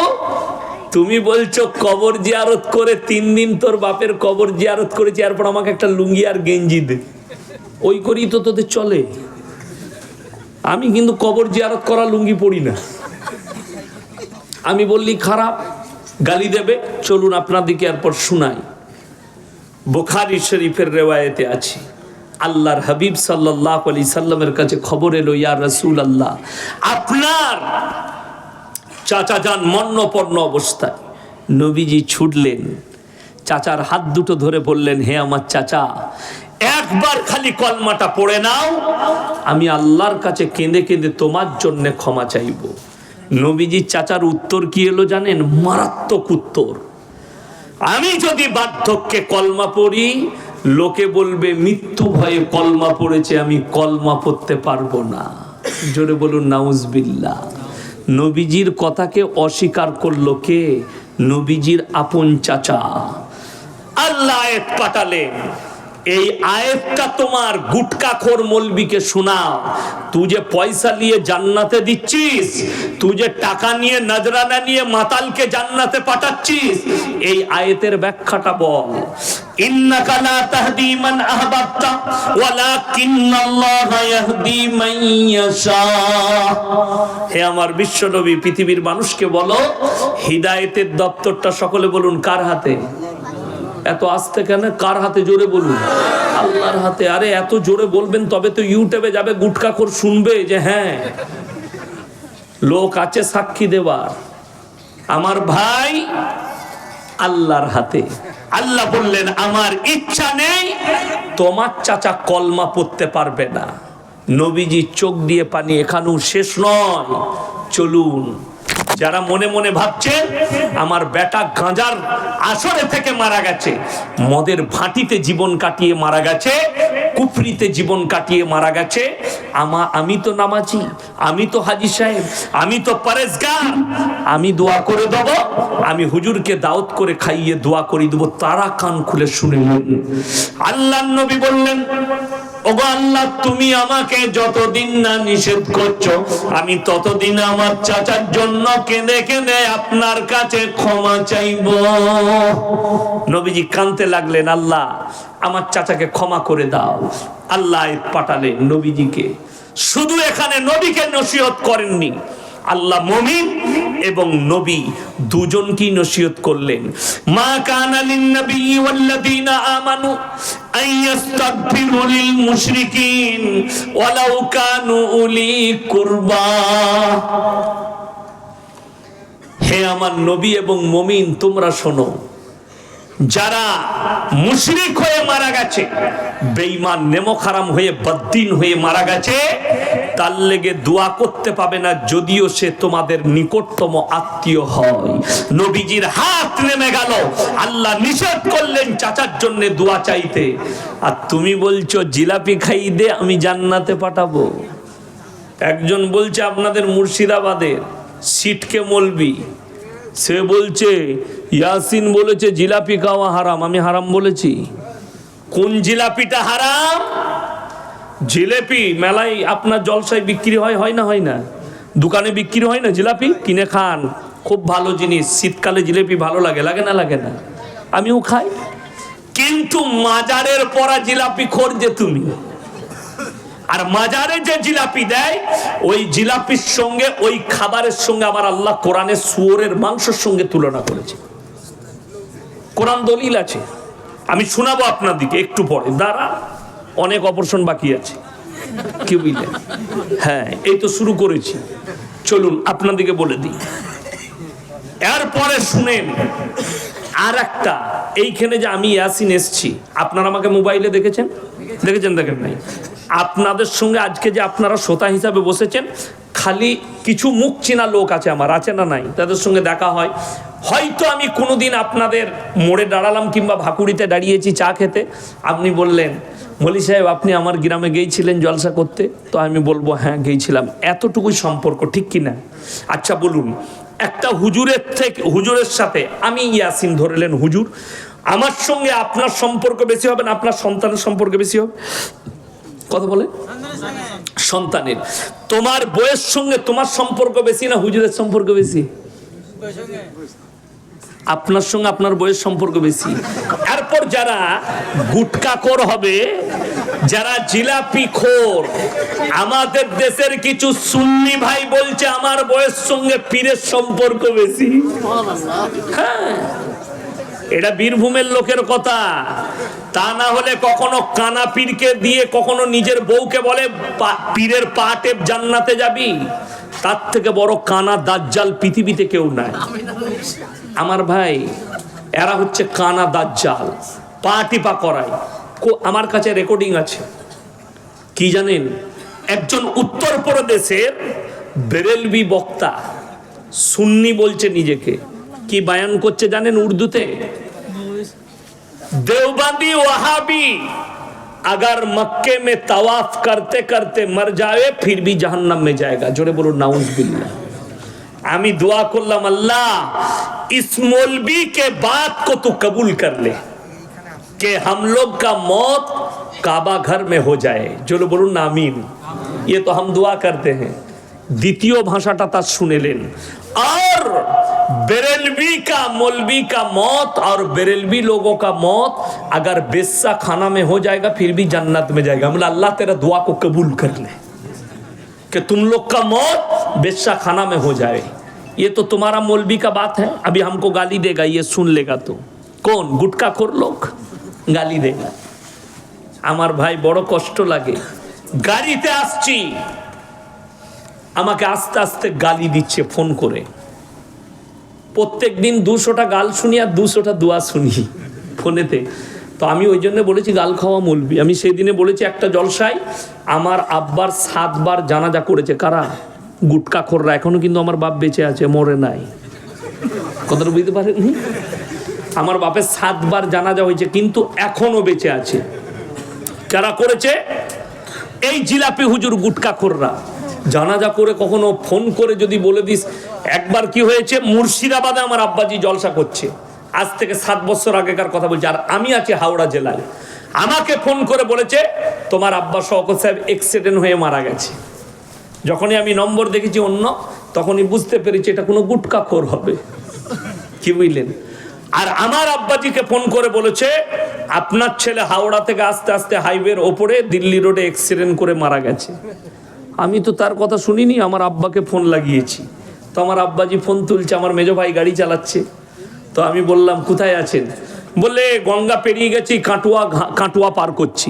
তুমি বলছো কবর জিয়ারত করে 3 দিন তোর বাপের কবর জিয়ারত করেছি, এরপর আমাকে একটা লুঙ্গি আর গেঞ্জি দে, ওই করেই তো তোদের চলে। আমি কিন্তু কবর জিয়ারত করা লুঙ্গি পরি না। আমি বললি খারাপ, গালি দেবে। চলুন আপনাদেরকে এরপর শুনাই। বুখারী শরীফের রেওয়ায়েতে আছে, আল্লাহর হাবিব সাল্লাল্লাহু আলাইহি সাল্লামের কাছে খবর এলো, ইয়া রাসূলুল্লাহ, আপনার চাচা যান মরণাপন্ন অবস্থায়। নবীজি ছুটলেন, চাচার হাত দুটো ধরে বললেন, হে আমার চাচা, একবার খালি কলমাটা পড়ে নাও, আমি আল্লাহর কাছে কেঁদে কেঁদে তোমার জন্য ক্ষমা চাইব। নবীজির চাচার উত্তর কি এলো জানেন? মারাত্মক উত্তর। আমি যদি বার্ধক্যে কলমা পড়ি, লোকে বলবে মৃত্যু ভয়ে কলমা পড়েছে, আমি কলমা পড়তে পারবো না। জোরে বলুন নাউজুবিল্লাহ। নবীজির কথাকে অস্বীকার করলো কে? নবীজির আপন চাচা। আল্লাহ আয়াত পাঠালেন, এই আয়াতটা তোমার গুটকাখোর মৌলবীকে শোনাও। তুই যে পয়সা নিয়ে জান্নাতে দিচ্ছিস, তুই যে টাকা নিয়ে নজরানা নিয়ে মাতালকে জান্নাতে পাঠাচ্ছিস, এই আয়াতের ব্যাখ্যাটা বল। ইন্নাকা লা তাহদি মান আহবাবতা ওয়ালাকিন্নাল্লাহা ইয়াহদি মান ইয়াশা। হে আমার বিশ্বনবী, পৃথিবীর মানুষকে বলো হিদায়াতের দপ্তরটা সকলে বলুন কার হাতে? এত আস্তে কেন? কার হাতে? জোরে বলুন। আল্লাহর হাতে। আরে এত জোরে বলবেন তবে তো ইউটিউবে যাবে, গুটকাখোর শুনবে যে হ্যাঁ লোক আছে সাক্ষী দেবার। আমার ভাই, আল্লাহর হাতে। আল্লাহ বললেন আমার ইচ্ছা নেই তোমার চাচা কলমা পড়তে পারবে না। নবীজি চোখ দিয়ে পানি, এখানেও শেষ নয়, চলুন। যারা মনে মনে ভাবছেন আমার বেটা গাঁজার আসরে থেকে মারা গেছে, মদের ভাটিতে জীবন কাটিয়ে মারা গেছে, কুফরিতে জীবন কাটিয়ে মারা গেছে, আমি তো নামাজি, আমি তো হাজী সাহেব, আমি তো পরেজগার, আমি দোয়া করে দেব, আমি হুজুরকে দাওয়াত করে খাইয়ে দোয়া করে দেব, তারা কান খুলে শুনে নেন। আল্লাহর নবী বললেন, ওগো আল্লাহ, তুমি আমাকে যতদিন না নিষেধ করছো, আমি ততদিন আমার চাচার জন্য কেঁদে কেঁদে আপনার কাছে ক্ষমা চাইব। নবীজি কাঁদতে লাগলেন, আল্লাহ আমার চাচাকে ক্ষমা করে দাও। আল্লাহ পাঠালেন নবীজিকে। শুধু এখানে নবীকে নসিহত করেননি, আল্লাহ মুমিন এবং নবী দুজনকেই নসিহত করলেন। মা কানা লিন নবী ওয়াল্লাযীনা আমানু আইয়াস্তাগফিরু লিল মুশরিকিন ওয়ালাউ কানু উলি কুরবা। হে আমার নবী এবং মুমিন, তোমরা শোনো, যারা মুশরিক হয়ে মারা গেছে, বেঈমান নেমক হারাম হয়ে বদ্দিন হয়ে মারা গেছে, তার লেগে দোয়া করতে পাবে না যদিও সে তোমাদের নিকটতম আত্মীয় হয়। নবীজির হাত নেমে গেল, আল্লাহ নিষেধ করলেন চাচার জন্য দোয়া চাইতে, আর তুমি বলছো জিলাপি খাই দে আমি জান্নাতে পাঠাবো। একজন বলছে আপনাদের মুর্শিদাবাদের সিটকে মলবি, সে বলছে ইয়াসিন বলেছে জিলাপি খাওয়া হারাম, আমি হারাম বলেছি? কোন জিলাপিটা হারাম? জিলাপি মেলায় আপনার জলসায় বিক্রি হয় না হয় না? দোকানে বিক্রি হয় না জিলাপি? কিনে খান, খুব ভালো জিনিস। শীতকালে জিলাপি ভালো লাগে, লাগে না? লাগে না? আমিও খাই। কিন্তু মাজারের পরা জিলাপি খোর যে তুমি, আর মাজারে যে জিলাপি দেয় ওই জিলাপির সঙ্গে ওই খাবারের সঙ্গে আবার আল্লাহ কোরআনে শুয়োরের মাংসের সঙ্গে তুলনা করেছে। কোরআন দলিল আছে, আমি শোনাবো আপনাদিকে একটু পরে। দাঁড়া, অনেক অপারেশন বাকি আছে, কি বুঝলেন? হ্যাঁ, এই তো শুরু করেছি, চলুন আপনাদিকে বলে দিই। এরপরে শুনেন আর একটা, এইখানে যে আমি ইয়াসিন এসছি, আপনারা আমাকে মোবাইলে দেখেছেন? দেখেছেন? দেখেন নাই? আপনাদের সঙ্গে আজকে যে আপনারা শ্রোতা হিসাবে বসেছেন, খালি কিছু মুখ চেনা লোক আছে আমার, আছে না নাই? তাদের সঙ্গে দেখা হয়। হয়তো আমি কোনোদিন আপনাদের মোড়ে দাঁড়ালাম কিংবা ভাকুড়িতে দাঁড়িয়েছি চা খেতে, আপনি বললেন মলি সাহেব আপনি আমার গ্রামে গিয়েছিলেন জলসা করতে, তো আমি বলবো হ্যাঁ গিয়েছিলাম, এতটুকুই সম্পর্ক, ঠিক কি না? আচ্ছা বলুন, একটা হুজুরের সাথে আমি ইয়াসিন ধরলেন হুজুর, আমার সঙ্গে আপনার সম্পর্ক বেশি হবে না আপনার সন্তানের সম্পর্ক বেশি হবে? কথা বলে সন্তানের। তোমার বয়স সঙ্গে তোমার সম্পর্ক বেশি না হুজুরের সম্পর্ক বেশি? আপনার সঙ্গে আপনার বয়স সম্পর্ক বেশি। এরপর যারা গুটকাখোর হবে, যারা জিলাপি খোর, আমাদের দেশের কিছু সুন্নি ভাই বলছে আমার বয়স সঙ্গে পীরের সম্পর্ক বেশি। হ্যাঁ, এটা বীরভূমের লোকের কথা। তা না হলে কখনো কানা পীরকে দিয়ে কখনো নিজের বউকে বলে পীরের পা টেপ জান্নাতে যাবি। তার থেকে বড় কানা দাজ্জাল পৃথিবীতে কেউ নাই। আমার ভাই, এরা হচ্ছে কানা দাজ্জাল, পা টিপা করায়। আমার কাছে রেকর্ডিং আছে, কি জানেন? একজন উত্তরপ্রদেশের বেরেলভি বক্তা, সুন্নি বলছে নিজেকে, কি বায়ান করছে জানেন উর্দুতে? देवबंदी वहाबी अगर मक्के में तवाफ करते करते मर जाए फिर भी जहन्नम में जाएगा। जोरे बोलो नाउज बिल्लाह। आमी दुआ करलाम अल्लाह इस मौलवी के बात को तू कबूल कर ले कि हम लोग का मौत काबा घर में हो जाए। जोरे बोलो आमीन। ये तो हम दुआ करते हैं। द्वितीय भाषाटा तार सुनेलेन। और बेरेलवी का मौलवी का मौत और बेरेलवी लोगों का मौत अगर बेस्सा खाना में हो जाएगा फिर भी जन्नत में जाएगा। मतलब अल्लाह तेरा दुआ को कबूल कर ले कि तुम लोग का मौत बेस्सा खाना में हो जाए। ये तो तुम्हारा मौलवी का बात है, अभी हमको गाली देगा, ये सुन लेगा। तो कौन? गुटखाखोर लोग गाली देगा। আমার ভাই বড় কষ্ট লাগে, গাড়িতে আসছি আমাকে আস্তে আস্তে গালি দিচ্ছে ফোন করে। প্রত্যেক দিন 200টা গাল শুনি আর 200টা দোয়া শুনি ফোনেতে। তো আমি ওই জন্য বলেছি গাল খাওয়া মৌলবি। আমি সেই দিনে বলেছি একটা জলসায় আমার আব্বার 7 বার জানাজা করেছে। কারা? গুটখাখোররা। এখনো কিন্তু আমার বাপ বেঁচে আছে, মরে নাই। কথাটা বুঝতে পারেন? আমার বাপের 7 বার জানাজা হয়েছে কিন্তু এখনো বেঁচে আছে। কারা করেছে? এই জিলাপি হুজুর গুটখাখোররা। জানাজা করে কখনো ফোন করে যদি বলে দিস। একবার কি হয়েছে, মুর্শিদাবাদে আমার আব্বাজি জলসা করছে, আজ থেকে 7 বছর আগেকার কথা বলছে, আর আমি আছি হাওড়া জেলায়। আমাকে ফোন করে বলেছে তোমার আব্বা শওকত সাহেব অ্যাক্সিডেন্ট হয়ে মারা গেছে। যখনই আমি নম্বর দেখেছি অন্য, তখনই বুঝতে পেরেছি এটা কোনো গুটখাখোর হবে। কি বুঝলেন? আর আমার আব্বাজিকে ফোন করে বলেছে আপনার ছেলে হাওড়া থেকে আস্তে আস্তে হাইওয়ের ওপরে দিল্লি রোডে অ্যাক্সিডেন্ট করে মারা গেছে। আমি তো তার কথা শুনিনি, আমার আব্বাকে ফোন লাগিয়েছি। তো আমার আব্বাজি ফোন তুলছে, আমার মেজো ভাই গাড়ি চালাচ্ছে। তো আমি বললাম কোথায় আছেন? বললে গঙ্গা পেরিয়ে গেছি, কাটুয়া পার করছি।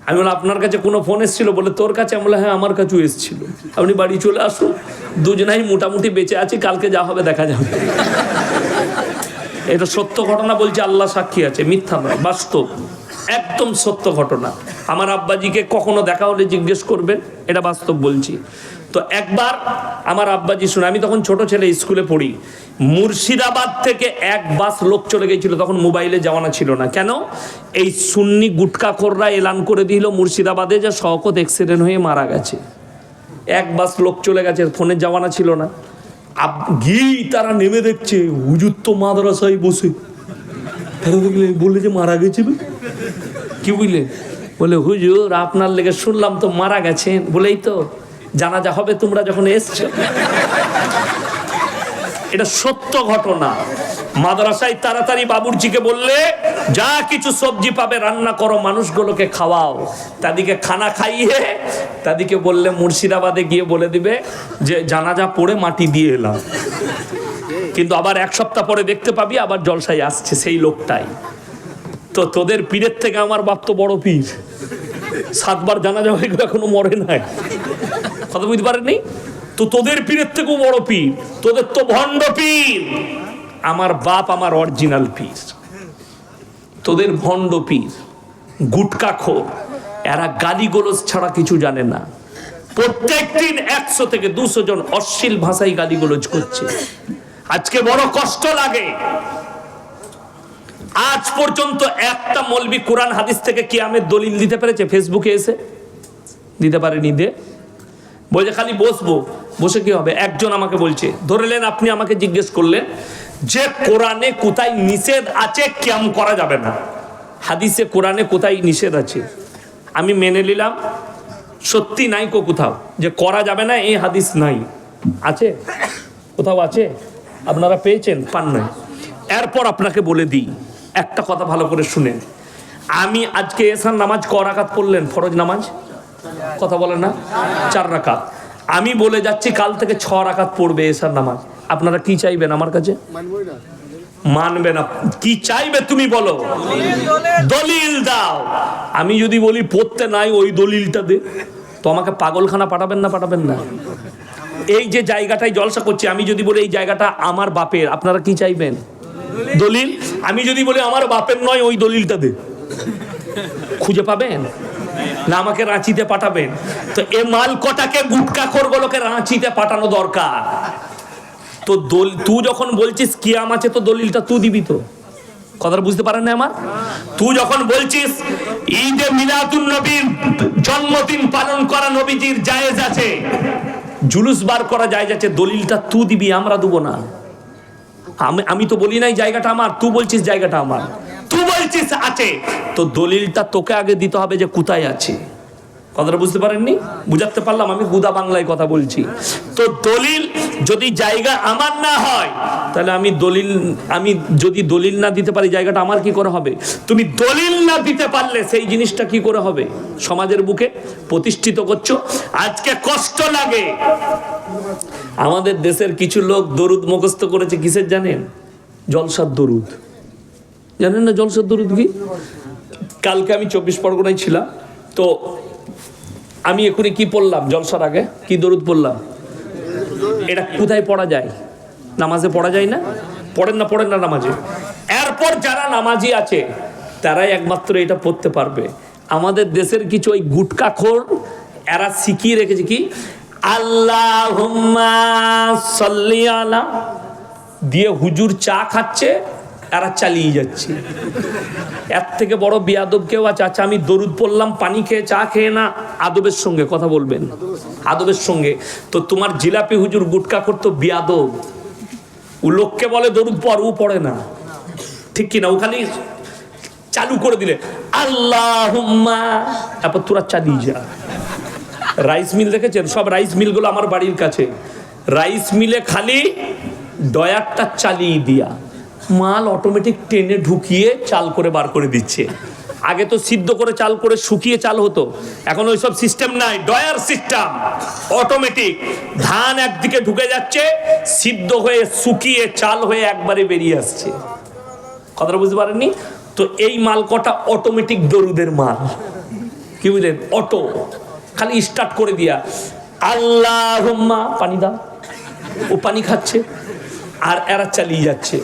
আমি বললাম আপনার কাছে কোনো ফোন এসেছিল? বলে তোর কাছে? আমি বললাম হ্যাঁ আমার কাছেও এসেছিল। আপনি বাড়ি চলে আসুন, দুজনাই মোটামুটি বেঁচে আছি, কালকে যা হবে দেখা যাবে। এটা সত্য ঘটনা বলছে, আল্লাহ সাক্ষী আছে, মিথ্যা নয়, বাস্তব, একদম সত্য ঘটনা। আমার আব্বাজিকে কখনো দেখা হলে জিজ্ঞেস করবেন, এটা বাস্তব বলছি। তো একবার আমার আব্বাজি শুনে, আমি তখন ছোট ছেলে, স্কুলে পড়ি, মুর্শিদাবাদ থেকে এক বাস লোক চলে গেছিল, তখন মোবাইলে যাওয়ানা ছিল না। কেন? এই সুন্নি গুটকাখোররা এলান করে দিল মুর্শিদাবাদে যে শওকত অ্যাক্সিডেন্ট হয়ে মারা গেছে। এক বাস লোক চলে গেছে, ফোনের যাওয়ানা ছিল না। গিয়েই তারা নেমে দেখছে হুজুর তো মাদ্রাসায় বসে। তারা দেখলে বললে যে মারা গেছে। কি বুঝলে? বলে হুজুর আপনার লেগে শুনলাম তো মারা গেছেন। বলেই তো জানাজা হবে তোমরা যখন এসছো। এটা সত্য ঘটনা। মাদ্রাসায় তাড়াতাড়ি বাবুর্চিকে বললে যা কিছু সবজি পাবে রান্না করো, মানুষগুলোকে খাওয়াও। তাদেরকে খানা খাইয়ে তাদেরকে বললে মুর্শিদাবাদে গিয়ে বলে দিবে যে জানাজা পড়ে মাটি দিয়ে এলাম। কিন্তু আবার এক সপ্তাহ পরে দেখতে পাবি আবার জলসায় আসছে সেই লোকটাই। তো তোদের পীরের থেকে আমার বাপ তো বড় পীর, 7 বার জানাজা হয়ে গেল এখনো মরে নাই। কথা বুঝতে পারেননি? তো তোদের পীরের থেকেও বড় পীর, তোদের তো ভণ্ড পীর। আমার বাপ আমার অরিজিনাল পীর, তোদের ভণ্ড পীর গুটকাখোর। এরা গালিগোলজ ছাড়া কিছু জানে না। প্রত্যেক দিন 100 থেকে 200 জন অশ্লীল ভাষায় গালিগোলজ করছে। আজকে বড় কষ্ট লাগে, আজ পর্যন্ত একটা মৌলবি কোরআন হাদিস থেকে কিয়ামের দলিল দিতে পেরেছে? ফেসবুকে এসে দিতে পারেনি। বলছে খালি বসবো, বসে কি হবে? একজন আমাকে বলছে, ধরলেন আপনি আমাকে জিজ্ঞেস করলেন যে কোরআনে কোথায় নিষেধ আছে কিয়াম করা যাবে না, হাদিসে কোরআনে কোথায় নিষেধ আছে? আমি মেনে নিলাম সত্যি নাই কোথাও যে করা যাবে না, এই হাদিস নাই। আছে কোথাও? আছে? আপনারা পেয়েছেন? পান নাই। এরপর আপনাকে বলে দিই একটা কথা ভালো করে শুনেন। আমি আজকে এসার নামাজ ক রাকাত পড়লেন? ফরজ নামাজ কথা বলেন না, 4 রাকাত। আমি বলে যাচ্ছি কাল থেকে 6 রাকাত পড়বে এসার নামাজ। আপনারা কি চাইবেন আমার কাছে? মানবে না। কি চাইবে তুমি বলো? দলিল দাও। আমি যদি বলি পড়তে নাই, ওই দলিলটা দে, তো আমাকে পাগলখানা পাঠাবেন না? পাঠাবেন না? এই যে জায়গাটায় জলসা করছি, আমি যদি বলি এই জায়গাটা আমার বাপের, আপনারা কি চাইবেন? দলিল। আমি যদি বলি আমার বাপের নয়, ওই দলিলটা দে, খুঁজে পাবেন না? আমাকে রাঁচিতে পাঠাবেন। তো এ মাল কটাকে গুটকাখোরগুলোকে রাঁচিতে পাঠানো দরকার। তো তুই যখন বলছিস কিয়াম আছে, তো দলিলটা তুই দিবি। তো কথাটা বুঝতে পারেন না আমার? তুই যখন বলছিস ঈদে মিলাদুন নবীর জন্মদিন পালন করা নবীজির জায়েজ আছে, জুলুস বার করা জায়েজ আছে, দলিলটা তুই দিবি, আমরা দেবো না। আমি তো বলি নাই জায়গাটা আমার, তুই বলছিস জায়গাটা আমার, তুই বলছিস আছে, তো দলিলটা তোকে আগে দিতে হবে যে কোথায় আছে। কথাটা বুঝতে পারেননি? বুঝাতে পারলাম? আমি গুদা বাংলায় কথা বলছি। তো দলিল যদি জায়গা আমার না হয়, তাহলে আমি যদি দলিল না দিতে পারি, জায়গাটা আমার কি করে হবে? তুমি দলিল না দিতে পারলে সেই জিনিসটা কি করে হবে? সমাজের বুকে প্রতিষ্ঠিত করছো। আজকে কষ্ট লাগে। আমাদের দেশের কিছু লোক দরুদ মুখস্থ করেছে, কিসের জানেন? জলসার দরুদ। জানেন না জলসার দরুদ কি? কালকে আমি 24 পরগনায় ছিলাম, তো আমি এখনই কি পড়লাম? জলসার আগে কি দরুদ পড়লাম? এটা কোথায় পড়া যায়? নামাজে পড়া যায় না? পড়েন না নামাজে? এরপর যারা নামাজি আছে তারাই একমাত্র এটা পড়তে পারবে। আমাদের দেশের কিছু ওই গুটকাখোর এরা শিখিয়ে রেখেছে কি আল্লাহুম্মা সাল্লি আলা দিয়ে হুজুর চা খাচ্ছে, এরা চালিয়ে যাচ্ছে। এর থেকে বড় বেয়াদব কেউ আছে? আচ্ছা আমি দরুদ পড়লাম পানি খেয়ে, চা খেয়ে না, আদবের সঙ্গে কথা বলবেন, আদবের সঙ্গে। তো তোমার জিলাপি হুজুর গুটকাখোর তো বেয়াদব, ও লোককে বলে দরুদ পড়, ও পড়ে না, ঠিক কিনা? ও খালি চালু করে দিলে আল্লাহুম্মা, তারপর তোরা চালিয়ে যা। রাইস মিল দেখেছেন? সব রাইস মিলগুলো আমার বাড়ির কাছে। রাইস মিলে খালি ডয়ারটা চালিয়ে দিয়া মাল অটোমেটিক টেনে ঢুকিয়ে চাল করে বার করে দিচ্ছে। আগে তো সিদ্ধ করে চাল করে শুকিয়ে চাল হতো, এখন ওইসব সিস্টেম নাই, ডয়ার সিস্টেম অটোমেটিক। ধান একদিকে ঢুকে যাচ্ছে, সিদ্ধ হয়ে শুকিয়ে চাল হয়ে একবারে বেরিয়ে আসছে। কথাটা বুঝতে পারেননি তো? এই মাল কটা অটোমেটিক দরুদের মাল, কি বুঝলেন? অটো, খালি স্টার্ট করে দিয়া আল্লাহুম্মা, পানি দাও, ও পানি খাচ্ছে আর এরা চালিয়ে যাচ্ছে।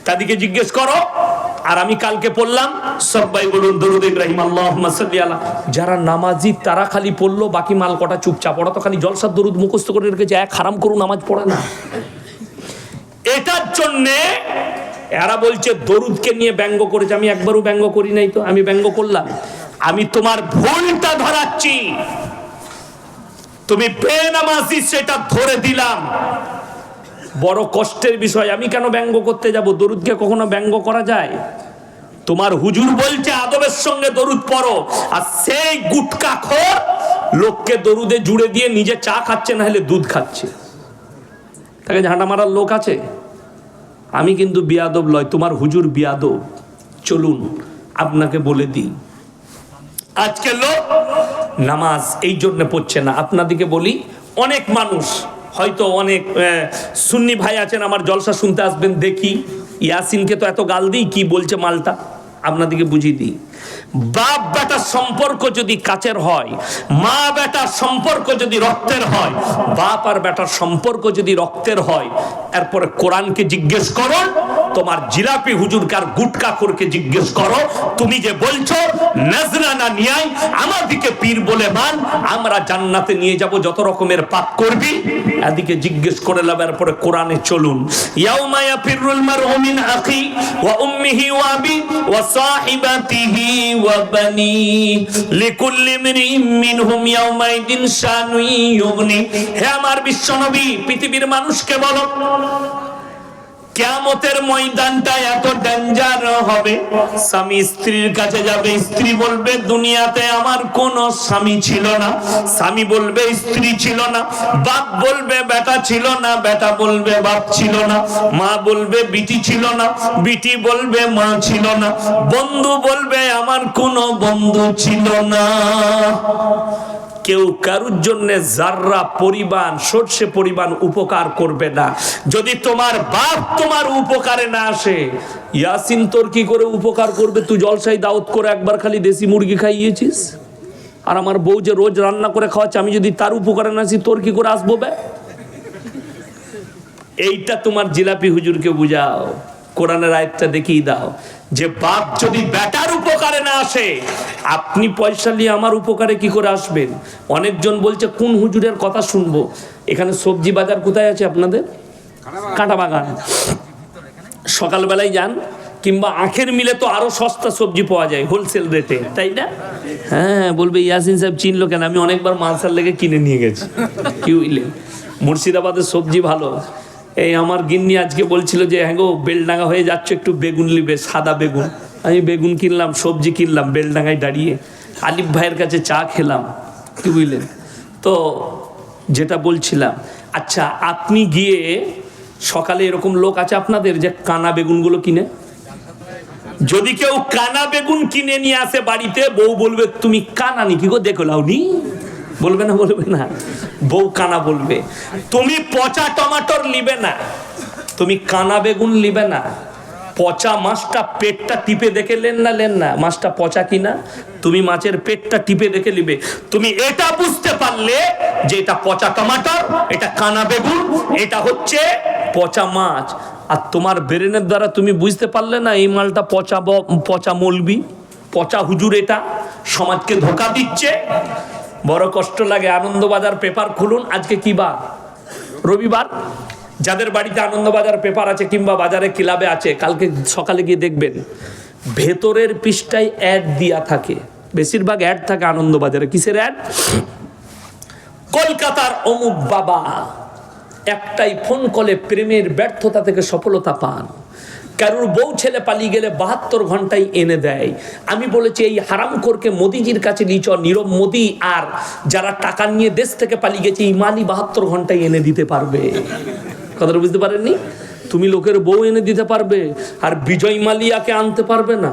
তাদেরকে জিজ্ঞেস করো। আর আমি কালকে পড়লাম, সবাই বলুন দরুদ ইব্রাহিম আল্লাহুম্মা সাল্লি আলা। যারা নামাজি তারা খালি পড়লো, বাকি মাল কটা চুপচাপ। ওরা তো খালি জলসার দরুদ মুখস্থ করে রেখেছে, এক হারাম করুন নামাজ পড়ে না। এটার জন্যে এরা বলছে দরুদকে নিয়ে ব্যঙ্গ করেছে। আমি একবারও ব্যঙ্গ করি নাই তো, আমি ব্যঙ্গ করলাম? আমি তোমার ভুলটা ধরাচ্ছি, তুমি বেনামাজি সেটা ধরে দিলাম। বড় কষ্টের বিষয়। আমি কেন ব্যঙ্গ করতে যাব? দরুদকে কখনো ব্যঙ্গ করা যায়? তোমার হুজুর বলছে আদবের সঙ্গে দরুদ পড়ো, আর সেই গুটকাখোর লোককে দরুদে জুড়ে দিয়ে নিজে চা খাচ্ছে, না হলে দুধ খাচ্ছে। তাকে ঝাঁটা মারার লোক আছে? আমি কিন্তু বিয়াদব লয়, তোমার হুজুর বিয়াদব। চলুন আপনাকে বলে দিই, আজকে লোক নামাজ এই জন্য পড়ছে না। আপনাদেরকে বলি, অনেক মানুষ হয়তো অনেক সুন্নি ভাই আছেন, আমার জলসা শুনতে আসবেন, দেখি ইয়াসিনকে তো এত গাল দিই, কি বলছে মালটা আপনাদেরকে বুঝিয়ে দিই। বাপ বেটার সম্পর্ক যদি কাছের হয়, মা বেটার সম্পর্ক যদি রক্তের হয়, বাপ আর বেটার সম্পর্ক যদি রক্তের হয়, এরপরে কোরআনকে জিজ্ঞেস করো, তোমার জিলাপি হুজুরকার গুটকাখোরকে জিজ্ঞেস করো, তুমি যে বলছো নজরানা নিয়াই আমাদিকে পীর বলে মান, আমরা জান্নাতে নিয়ে যাব, যত রকমের পাপ করবি, এদিকে জিজ্ঞেস করে লাভ। এরপরে কোরআনে চলুন। ইয়াউমা ইয়াফিরুল মারউ মিন আখি ওয়া উম্মিহি ওয়া আবি ওয়া সাহিবাতিহি ওয়া বানি লিকুল্লি ইমরিইম মিনহুম ইয়াউমাইদিন শানু ইউগনি। হে আমার বিশ্বনবী, পৃথিবীর মানুষকে বলো, কিয়ামতের ময়দানটা এত ডেঞ্জার হবে। স্বামী স্ত্রীর কাছে যাবে, স্ত্রী বলবে দুনিয়াতে আমার কোনো স্বামী ছিল না, স্বামী বলবে স্ত্রী ছিল না, বাপ বলবে বেটা ছিল না, বেটা বলবে বাপ ছিল না, মা বলবে বিটি ছিল না, বিটি বলবে মা ছিল না, বন্ধু বলবে আমার কোনো বন্ধু ছিল না। কেউ কারুর জন্য জাররা পরিমাণ, সর্ষে পরিমাণ উপকার করবে না। যদি তোমার বাপ তোমার উপকারে না আসে, ইয়াসিন তোর কি করে উপকার করবে? তুই জলসাই দাওয়াত করে একবার খালি দেশি মুরগি খাইয়েছিস, আর আমার বউ যে রোজ রান্না করে খাওয়াচ্ছে, আমি যদি তার উপকারে না আসি, তোর কি করে আসবো বে? এইটা তোমার জিলাপি হুজুরকে বুঝাও, কোরআনের আয়াতটা দেখিয়ে দাও যে বাপ যদি বেটার উপকারে না আসে, আপনি পয়সা নিয়ে আমার উপকারে কি করে আসবেন? অনেকজন বলছে কোন হুজুরের কথা শুনবো। এখানে সবজি বাজার কোথায় আছে আপনাদের? কাঁটা বাগান। সকালবেলায় যান, কিংবা আখের মিলে তো আরো সস্তা সবজি পাওয়া যায় হোলসেল রেটে, তাই না? হ্যাঁ, বলবে ইয়াসিন সাহেব চিনলো কেন? আমি অনেকবার মালসার লেগে কিনে নিয়ে গেছি। কি বুঝলেন? মুর্শিদাবাদের সবজি ভালো। এই আমার গিন্নি আজকে বলছিল যে হ্যাঁ গো, বেলডাঙ্গা হয়ে যাচ্ছে, একটু বেগুন নিবে, সাদা বেগুন। আমি বেগুন কিনলাম, সবজি কিনলাম, বেলডাঙ্গায় দাঁড়িয়ে আলিফ ভাইয়ের কাছে চা খেলাম। কি বুঝলেন? তো যেটা বলছিলাম, আচ্ছা আপনি গিয়ে সকালে এরকম লোক আছে আপনাদের যে কানা বেগুনগুলো কিনে, যদি কেউ কানা বেগুন কিনে নিয়ে আসে বাড়িতে, বউ বলবে তুমি কানা নি কি গো, দেখো লাউনি, বলবে না? বলবে না? বউ কানা বলবে। তুমি পচা টমাটোর লিবে না, তুমি কানা বেগুন লিবে না। পচা মাছটা পেটটা টিপে দেখে লেন না মাছটা পচা কিনা, তুমি মাছের পেটটা টিপে দেখে লিবে। তুমি এটা বুঝতে পারলে যে এটা পচা টমাটোর, এটা কানা বেগুন, এটা হচ্ছে পচা মাছ। আর তোমার ব্রেনের দ্বারা তুমি বুঝতে পারলে না এই মালটা পচা মলবি, পচা হুজুর, এটা সমাজকে ধোঁকা দিচ্ছে। বড় কষ্ট লাগে। আনন্দবাজার পেপার খুলুন, আজকে কি বার? রবিবার। যাদের বাড়িতে আনন্দবাজার পেপার আছে কিংবা বাজারে ক্লাবে আছে, কালকে সকালে গিয়ে দেখবেন ভেতরের পৃষ্ঠায় অ্যাড দিয়া থাকে, বেশিরভাগ অ্যাড থাকে আনন্দবাজারে। কিসের অ্যাড? কলকাতার অমুক বাবা একটাই ফোন কলে প্রেমের ব্যর্থতা থেকে সফলতা পান, কারোর বউ ছেলে পালিয়ে গেলে 72 ঘন্টায় এনে দেয়। আমি বলেছি এই হারামখোরকে মোদিজির কাছে নিচ, নীরব মোদি আর যারা টাকা নিয়ে দেশ থেকে পালিয়ে গেছে, এই মালি 72 ঘন্টায় এনে দিতে পারবে। কথাটা বুঝতে পারেননি? তুমি লোকের বউ এনে দিতে পারবে, আর বিজয় মালিয়াকে আনতে পারবে না।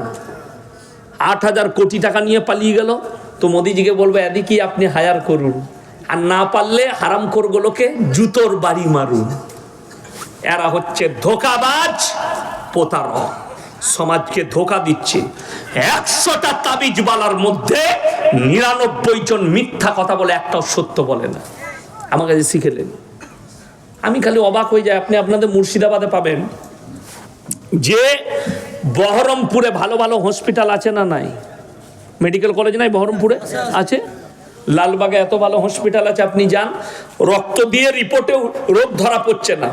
8,000 কোটি টাকা নিয়ে পালিয়ে গেল, তো মোদিজিকে বলবে এদিকে আপনি হায়ার করুন, আর না পারলে হারামখোরগুলোকে জুতোর বাড়ি মারুন। এরা হচ্ছে ধোঁকাবাজ, প্রতারক। সমাজকে ধোকা দিচ্ছে। 100টা তাবিজওয়ালার মধ্যে 99 জন মিথ্যা কথা বলে, একটাও সত্য বলে না। আমার কাছে শিখেলেন, আমি খালি অবাক হয়ে যাই। আপনি আপনাদের মুর্শিদাবাদে পাবেন যে বহরমপুরে ভালো ভালো হসপিটাল আছে না নাই? মেডিকেল কলেজ নাই বহরমপুরে? আছে। লালবাগে এত ভালো হসপিটাল আছে, আপনি যান, রক্ত দিয়ে রিপোর্টেও রোগ ধরা পড়ছে না।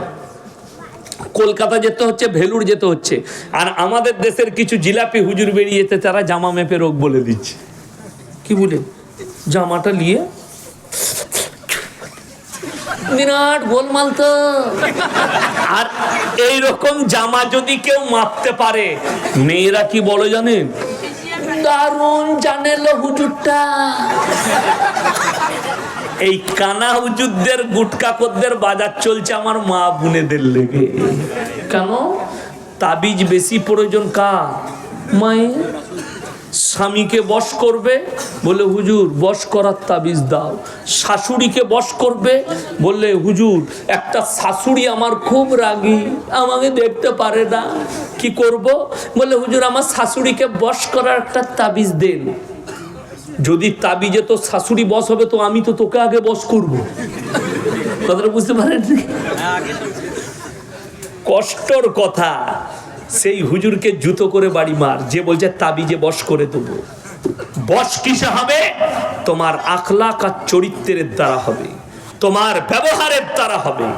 কলকাতা যেতে হচ্ছে, ভেলুর যেতে হচ্ছে। আর আমাদের দেশের কিছু জিলাপি হুজুর বেরিয়েছে, তারা জামা মেপে রোগ বলে দিচ্ছে। কি বলে? জামাটা নিয়ে বিরাট গোলমাল তো। আর এইরকম জামা যদি কেউ মাপতে পারে, মেয়েরা কি বলে জানেন? দারুণ জানেলো হুজুরটা। এই কানা হুজুরদের, গুটকা খদ্দের বাজার চলছে আমার মা বোনেদের লেগে। কেন? তাবিজ বেশি প্রয়োজন কার? মায়ের। স্বামীকে বশ করবে, বলে হুজুর বশ করার তাবিজ দাও। শাশুড়িকে বশ করবে, বললে হুজুর একটা শাশুড়ি আমার খুব রাগী, আমাকে দেখতে পারে না, কি করব? বলে হুজুর আমার শাশুড়িকে বশ করার একটা তাবিজ দেন। যদি তাবিজে তো শাশুড়ি বশ হবে, তো আমি তো তোকে আগে বশ করব। কথাটা বুঝতে পারেন? কষ্টর কথা। সেই হুজুরকে জুতো করে বাড়ি মার, যে বলছে তাবিজে বশ করে দেবো। বশ কিসে হবে? তোমার আখলাক আর চরিত্রের দ্বারা হবে, তোমার ব্যবহারের দ্বারা হবে,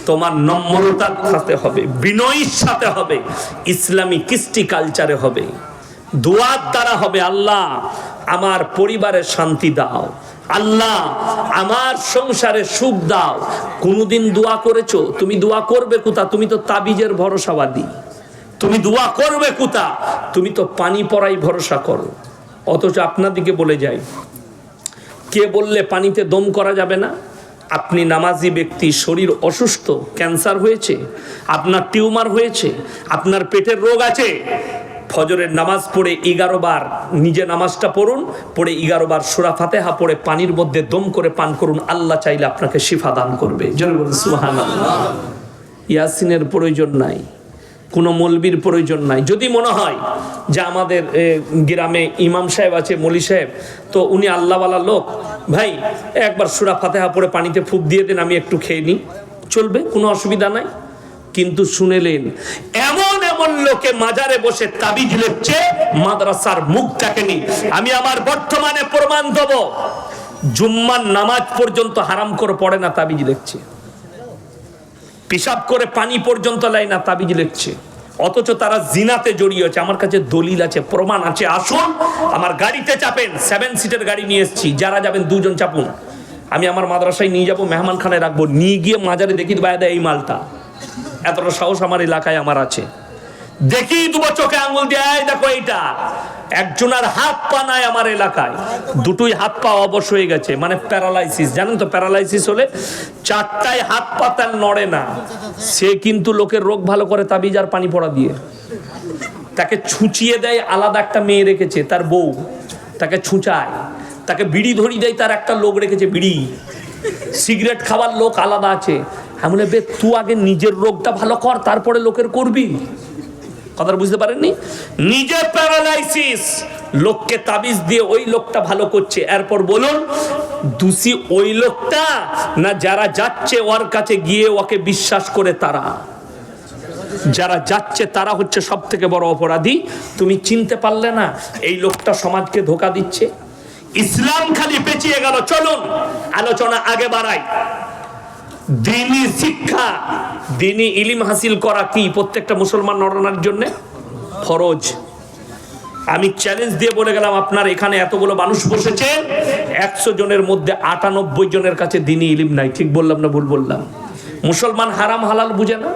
তোমার নম্রতার সাথে হবে, বিনয়ের সাথে হবে, ইসলামী কৃষ্টি কালচারে হবে, দোয়ার দ্বারা হবে। আল্লাহ আমার পরিবারে শান্তি দাও, আল্লাহ আমার সংসারে সুখ দাও। কোনদিন দোয়া করেছো? তুমি দোয়া করবে কোথা? তুমি তো তাবিজের ভরসাবাদী। তুমি দোয়া করবে কোথা? তুমি তো পানি পড়াই ভরসা করো। অথচ আপনাদিকে বলে যাই, কে বললে পানিতে দম করা যাবে না? আপনি নামাজি ব্যক্তি, শরীর অসুস্থ, ক্যান্সার হয়েছে, আপনার টিউমার হয়েছে, আপনার পেটের রোগ আছে, ফজরের নামাজ পড়ে 11 বার নিজে নামাজটা পড়ুন, পড়ে 11 বার সূরা ফাতিহা পড়ে পানির মধ্যে দম করে পান করুন। আল্লাহ চাইলে আপনাকে শিফা দান করবে। জোরে বলুন সুবহানাল্লাহ। ইয়াসিনের প্রয়োজন নাই, কোনো মৌলবীর প্রয়োজন নাই। যদি মনে হয় যে আমাদের গ্রামে ইমাম সাহেব আছে, মৌলী সাহেব, তো উনি আল্লাহওয়ালা লোক, ভাই একবার সূরা ফাতিহা পড়ে পানিতে ফুঁক দিয়ে দেন, আমি একটু খেয়ে নিই, চলবে, কোনো অসুবিধা নাই। কিন্তু শুনেলেন এমন এমন লোকে মাজারে বসে তাবিজ লিখছে, মাদ্রাসার মুখ দেখেনি। আমি আমার বর্তমানে প্রমাণ দেব, জুম্মার নামাজ পর্যন্ত হারাম করে পড়ে না, তাবিজ লিখছে। পেশাব করে পানি পর্যন্ত লাই না, তাবিজ লিখছে। অথচ তারা জিনাতে জড়িয়ে আছে। আমার কাছে দলিল আছে, প্রমাণ আছে। আসুন আমার গাড়িতে চাপেন, 7 সিটের গাড়ি নিয়ে এসেছি, যারা যাবেন 2 জন চাপুন। আমি আমার মাদ্রাসায় নিয়ে যাবো, মেহমানখানায় রাখবো, নিয়ে গিয়ে মাজারে দেখি দেয় এই মালটা। এতটা সাহস আমার এলাকায় আমার আছে। দেখি দুটো চোখে আঙুল দিয়ে, দেখো এইটা। একজনের হাত পা নাই আমার এলাকায়, দুটোই হাত পা অবশ হয়ে গেছে, মানে প্যারালাইসিস। জানেন তো প্যারালাইসিস হলে 4টায় হাত পা তার নড়ে না। সে কিন্তু লোকের রোগ ভালো করে তাবিজ আর পানি পড়া দিয়ে। তাকে ছুঁচিয়ে দেয়, আলাদা একটা মেয়ে রেখেছে তার বউ, তাকে ছুঁচায়। তাকে বিড়ি ধরিয়ে দেয়, তার একটা লোক রেখেছে বিড়ি। সিগারেট খাবার লোক আলাদা আছে। আমি বলে বে তুই আগে নিজের রোগটা ভালো কর, তারপরে লোকের করবি। কথা বুঝতে পারেননি? নিজে প্যারালাইসিস, লোককে তাবিজ দিয়ে ওই লোকটা ভালো করছে। এরপর বলুন দোষী ওই লোকটা না যারা যাচ্ছে ওর কাছে গিয়ে ওকে বিশ্বাস করে? তারা যারা যাচ্ছে তারা হচ্ছে সব থেকে বড় অপরাধী। তুমি চিনতে পারলে না এই লোকটা সমাজকে ধোকা দিচ্ছে। ইসলাম খালি পেঁচিয়ে গেল। চলুন আলোচনা আগে বাড়াই। দ্বীনি শিক্ষা, দ্বীনি ইলম হাসিল করা কি প্রত্যেকটা মুসলমান নরনারীর জন্য ফরজ। আমি চ্যালেঞ্জ দিয়ে বলে গেলাম, আপনার এখানে এতগুলো মানুষ বসেছে, 100 জনের মধ্যে 98 জনের কাছে দ্বীনি ইলম নাই। ঠিক বললাম না ভুল বললাম? মুসলমান হারাম হালাল বুঝে না,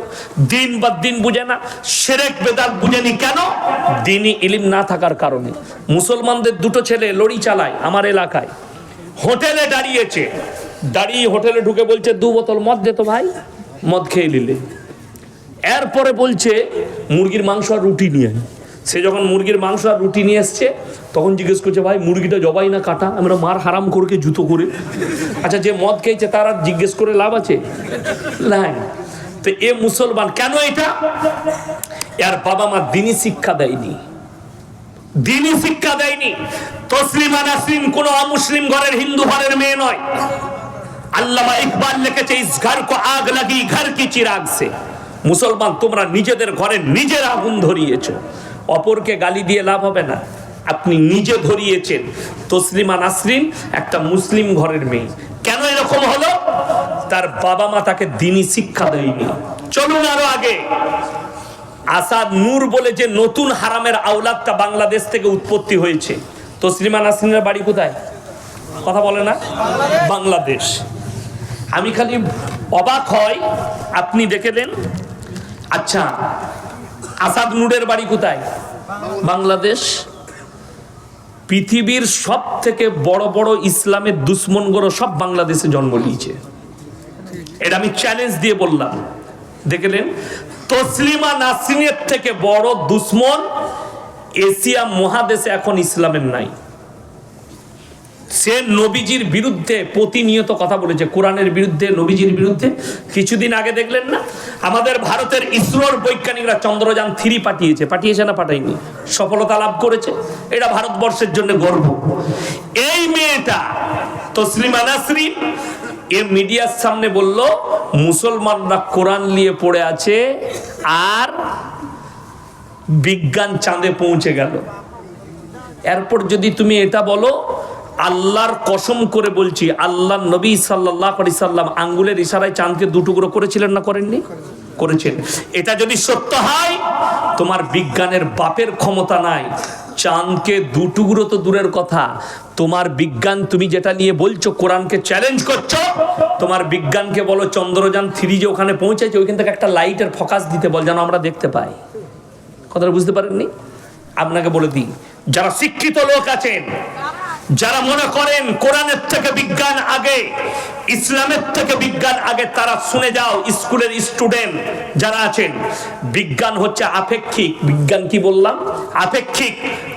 দিন বা দিন বুঝে না, শিরক বেদাত বুঝেনি। কেন? দ্বীনি ইলম না থাকার কারণে। মুসলমানদের 2টো ছেলে লরি চালায় আমার এলাকায়, হোটেলে দাঁড়িয়েছে, দাঁড়িয়ে হোটেলে ঢুকে বলছে 2 বোতল মদ দে তো ভাই। মদ খেয়ে নিলে, এরপরে বলছে মুরগির মাংস আর রুটি নিয়ে। সে যখন মুরগির মাংস আর রুটি নিয়ে এসছে, তখন জিজ্ঞেস করছে ভাই মুরগিটা জবাই না কাটা? আমরা মার হারাম করে জুতো করে। আচ্ছা যে মদ খেয়েছে তার আর জিজ্ঞেস করে লাভ আছে? নাই। তো এ মুসলমান কেন? এটা এর বাবা মা দিনী শিক্ষা দেয়নি, দিনী শিক্ষা দেয়নি। তসলিমা নাসরিন কোন অমুসলিম ঘরের হিন্দু ঘরের মেয়ে নয়। আল্লামা ইকবাল লিখেছে, ইস ঘর কো আগ লাগি ঘর কি চিরাগ সে। মুসলমান তোমরা নিজেদের ঘরে নিজের আগুন ধরিয়েছো, অপরকে গালি দিয়ে লাভ হবে না, আপনি নিজে ধরিয়েছেন। তসলিমা নাসরিন একটা মুসলিম ঘরের মেয়ে। কেন এরকম হলো? তার বাবা মা তাকে দ্বীনি শিক্ষা দেয়নি। চলুন আরো আগে, আসাদ নূর বলে যে নতুন হারামের আওলাদটা বাংলাদেশ থেকে উৎপত্তি হয়েছে। তসলিমা নাসরিনের বাড়ি কোথায়? কথা বলে না, বাংলাদেশ। আমি খালি অবাক হয়, আপনি দেখে দেন। আচ্ছা, আসাদ নূরের বাড়ি কোথায়? বাংলাদেশ। পৃথিবীর সব থেকে বড় বড় ইসলামের দুশ্মনগুলো সব বাংলাদেশে জন্ম নিয়েছে, এটা আমি চ্যালেঞ্জ দিয়ে বললাম। দেখলেন, তসলিমা নাসরিনের থেকে বড় দুশ্মন এশিয়া মহাদেশে এখন ইসলামের নাই। সে নবীজির বিরুদ্ধে প্রতিনিয়ত কথা বলেছে, কোরআনের বিরুদ্ধে, নবীজির বিরুদ্ধে। কিছুদিন আগে দেখলেন না, আমাদের ভারতের ইসরোর বৈজ্ঞানিকরা চন্দ্রযান 3 পাঠিয়েছে না পাঠায়নি? সফলতা লাভ করেছে, এটা ভারতবর্ষের জন্য গর্ব। এই মেয়েটা তসলিমা নাসরিন এ মিডিয়ার সামনে বলল, মুসলমানরা কোরআন নিয়ে পড়ে আছে আর বিজ্ঞান চাঁদে পৌঁছে গেল। এরপর যদি তুমি এটা বলো, আল্লাহর কসম করে বলছি, আল্লাহ নবী সাল্লাল্লাহু আলাইহি সাল্লাম আঙ্গুলের ইশারায় চাঁদকে 2 টুকরো করেছিলেন না করেননি? করেছেন। এটা যদি সত্য হয়, তোমার বিজ্ঞানের বাপের ক্ষমতা নাই। চাঁদকে 2 টুকরো তো দূরের কথা, তোমার বিজ্ঞান, তুমি যেটা নিয়ে বলছো, কোরআনকে চ্যালেঞ্জ করছো, তোমার বিজ্ঞানকে বলো চন্দ্রযান 3 যে ওখানে পৌঁছেছে, ওইখান থেকে একটা লাইটের ফোকাস দিতে বল, যেন আমরা দেখতে পাই। কথাটা বুঝতে পারেননি? আপনাকে বলে দিই, যারা শিক্ষিত লোক আছেন, যারা মনে করেন কোরআনের থেকে বিজ্ঞান আগে, ইসলামের থেকে বিজ্ঞান আগে, তারা শুনে যাও। স্কুলের স্টুডেন্ট যারা আছেন, বিজ্ঞান হচ্ছে আপেক্ষিক। বিজ্ঞান কি বললাম? আপেক্ষিক।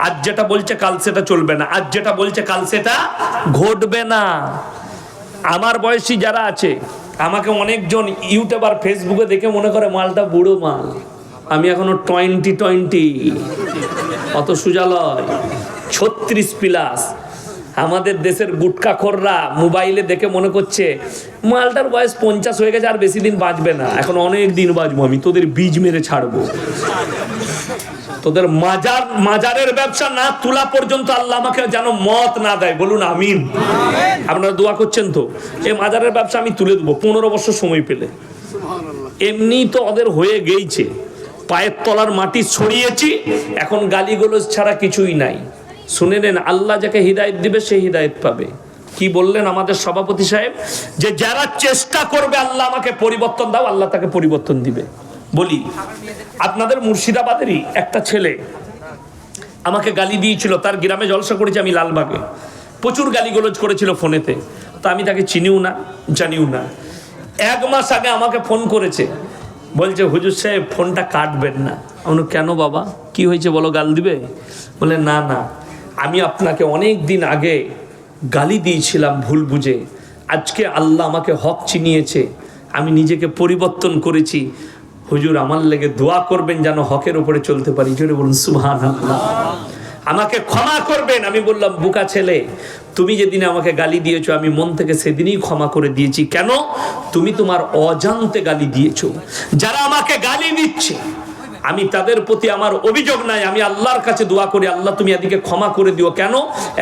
আজ যেটা বলছে কাল সেটা চলবে না, আজ যেটা বলছে কাল সেটা ঘটবে না। আমার বয়সী যারা আছে, আমাকে অনেকজন ইউটিউবার ফেসবুকে দেখে মনে করে মালটা বুড়ো মাল। আমি এখনো 20 অত সুজালয় 36+। আমাদের দেশের গুটখাখোররা মোবাইলে দেখে মনে করছে মালটার বয়স 50 হয়ে গেছে, আর বেশি দিন বাঁচবে না, এখন অনেক দিন বাঁচবো, আমি তোদের বীজ মেরে ছাড়বো। তোদের মাজারের ব্যবসা না তোলা পর্যন্ত আল্লাহ আমাকে যেন মত না দেয়, বলুন আমিন। আপনারা দোয়া করছেন তো? এই মাজারের ব্যবসা আমি তুলে দেবো 15 বছর সময় পেলে। এমনি তো ওদের হয়ে গেইছে, পায়ের তলার মাটি ছড়িয়েছি, এখন গালিগালাজ ছাড়া কিছুই নাই। শুনে নেন, আল্লাহ যাকে হিদায়েত দিবে সে হিদায়েত পাবে। কি বললেন আমাদের সভাপতি সাহেব? যে যারা চেষ্টা করবে আল্লাহ আমাকে পরিবর্তন দাও, আল্লাহ তাকে পরিবর্তন দিবে। বলি, আপনাদের মুর্শিদাবাদেরই একটা ছেলে আমাকে গালি দিয়েছিল, তার গ্রামে জলসা করেছে আমি লালবাগে, প্রচুর গালিগালাজ করেছিল ফোনেতে। তো আমি তাকে চিনিও না, জানিও না। 1 মাস আগে আমাকে ফোন করেছে, বলছে হুজুর সাহেব ফোনটা কাটবেন না। আমি কেন বাবা, কি হয়েছে বলো, গাল দিবে? বলে না না, আমি আপনাকে অনেক দিন আগে গালি দিয়েছিলাম ভুল বুঝে, আজকে আল্লাহ আমাকে হক চিনিয়েছে, আমি নিজেকে পরিবর্তন করেছি, হুজুর আমার লেগে দোয়া করবেন যেন হকের উপরে চলতে পারি। জোরে বলুন সুবহানাল্লাহ। আমাকে ক্ষমা করবেন। আমি বললাম, বুকা ছেলে, তুমি যেদিন আমাকে গালি দিয়েছো আমি মন থেকে সেদিনই ক্ষমা করে দিয়েছি। কেন? তুমি তোমার অজান্তে গালি দিয়েছো। যারা আমাকে গালি দিচ্ছে আমি তাদের প্রতি আমার অভিযোগ নাই, আমি আল্লাহর কাছে দোয়া করি, আল্লাহ তুমি এদিকে ক্ষমা করে দিও। কেন?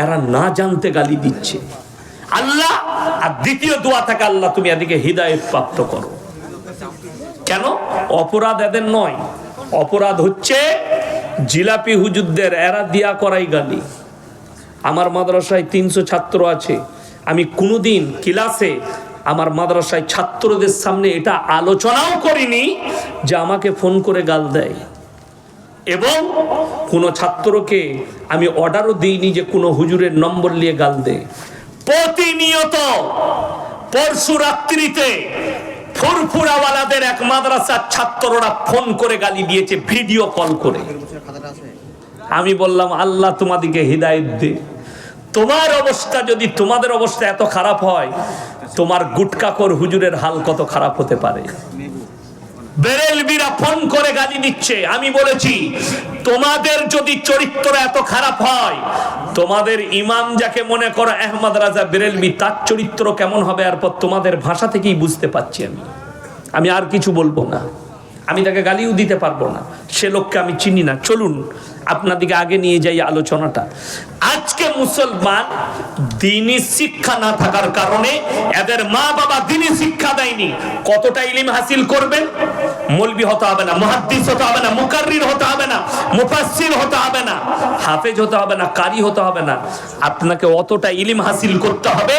এরা না জানতে গালি দিচ্ছে আল্লাহ। আর দ্বিতীয় দোয়া থাকে, আল্লাহ তুমি এদিকে হিদায়াত প্রাপ্ত করো। কেন? অপরাধ এদের নয়, অপরাধ হচ্ছে জিলাপি হুজুরদের, এরা দিয়া করাই গালি। আমার মাদ্রাসায় 300 ছাত্র আছে, আমি কোনোদিন ক্লাসে আমার মাদ্রাসায় ছাত্রদের সামনে এটা আলোচনাও করিনি যে আমাকে ফোন করে গাল দেয়, এবং কোনো ছাত্রকে আমি অর্ডারও দিইনি যে কোনো হুজুরের নম্বর নিয়ে গাল দেয়। প্রতিনিয়ত পরশু রাত্রিতে ফুরফুরাওয়ালাদের এক মাদ্রাসার ছাত্ররা ফোন করে গালি দিয়েছে, ভিডিও কল করে। আমি বললাম, আল্লাহ তোমাদেরকে হিদায়াত দে। তোমার অবস্থা যদি, তোমাদের অবস্থা এত খারাপ হয়, তোমার গুটকাখোর হুজুরের হাল কত খারাপ হতে পারে। বেরেলবিরা ফোন করে গালি দিচ্ছে। আমি বলেছি তোমাদের যদি চরিত্র এত খারাপ হয়, তোমাদের ইমাম যাকে মনে করো আহমদ রাজা বেরেলবি, তার চরিত্র কেমন হবে এরপর তোমাদের ভাষা থেকেই বুঝতে পারছি। আমি আর কিছু বলবো না, আমি তাকে গালিও দিতে পারবো না, সে লোককে আমি চিনি না। চলুন আপনাদিকে আগে নিয়ে যাই আলোচনাটা। আজকে মুসলমান দ্বীনি শিক্ষা না থাকার কারণে এদের মা বাবা দ্বীনি শিক্ষা দেয়নি। কতটা ইলম হাসিল করবেন? মৌলবি হতে হবে না, মুহাদ্দিস হতে হবে না, মুকাররির হতে হবে না, মুফাসসির হতে হবে না, হাফেজ হতে হবে না, কারি হতে হবে না। আপনাকে অতটা ইলম হাসিল করতে হবে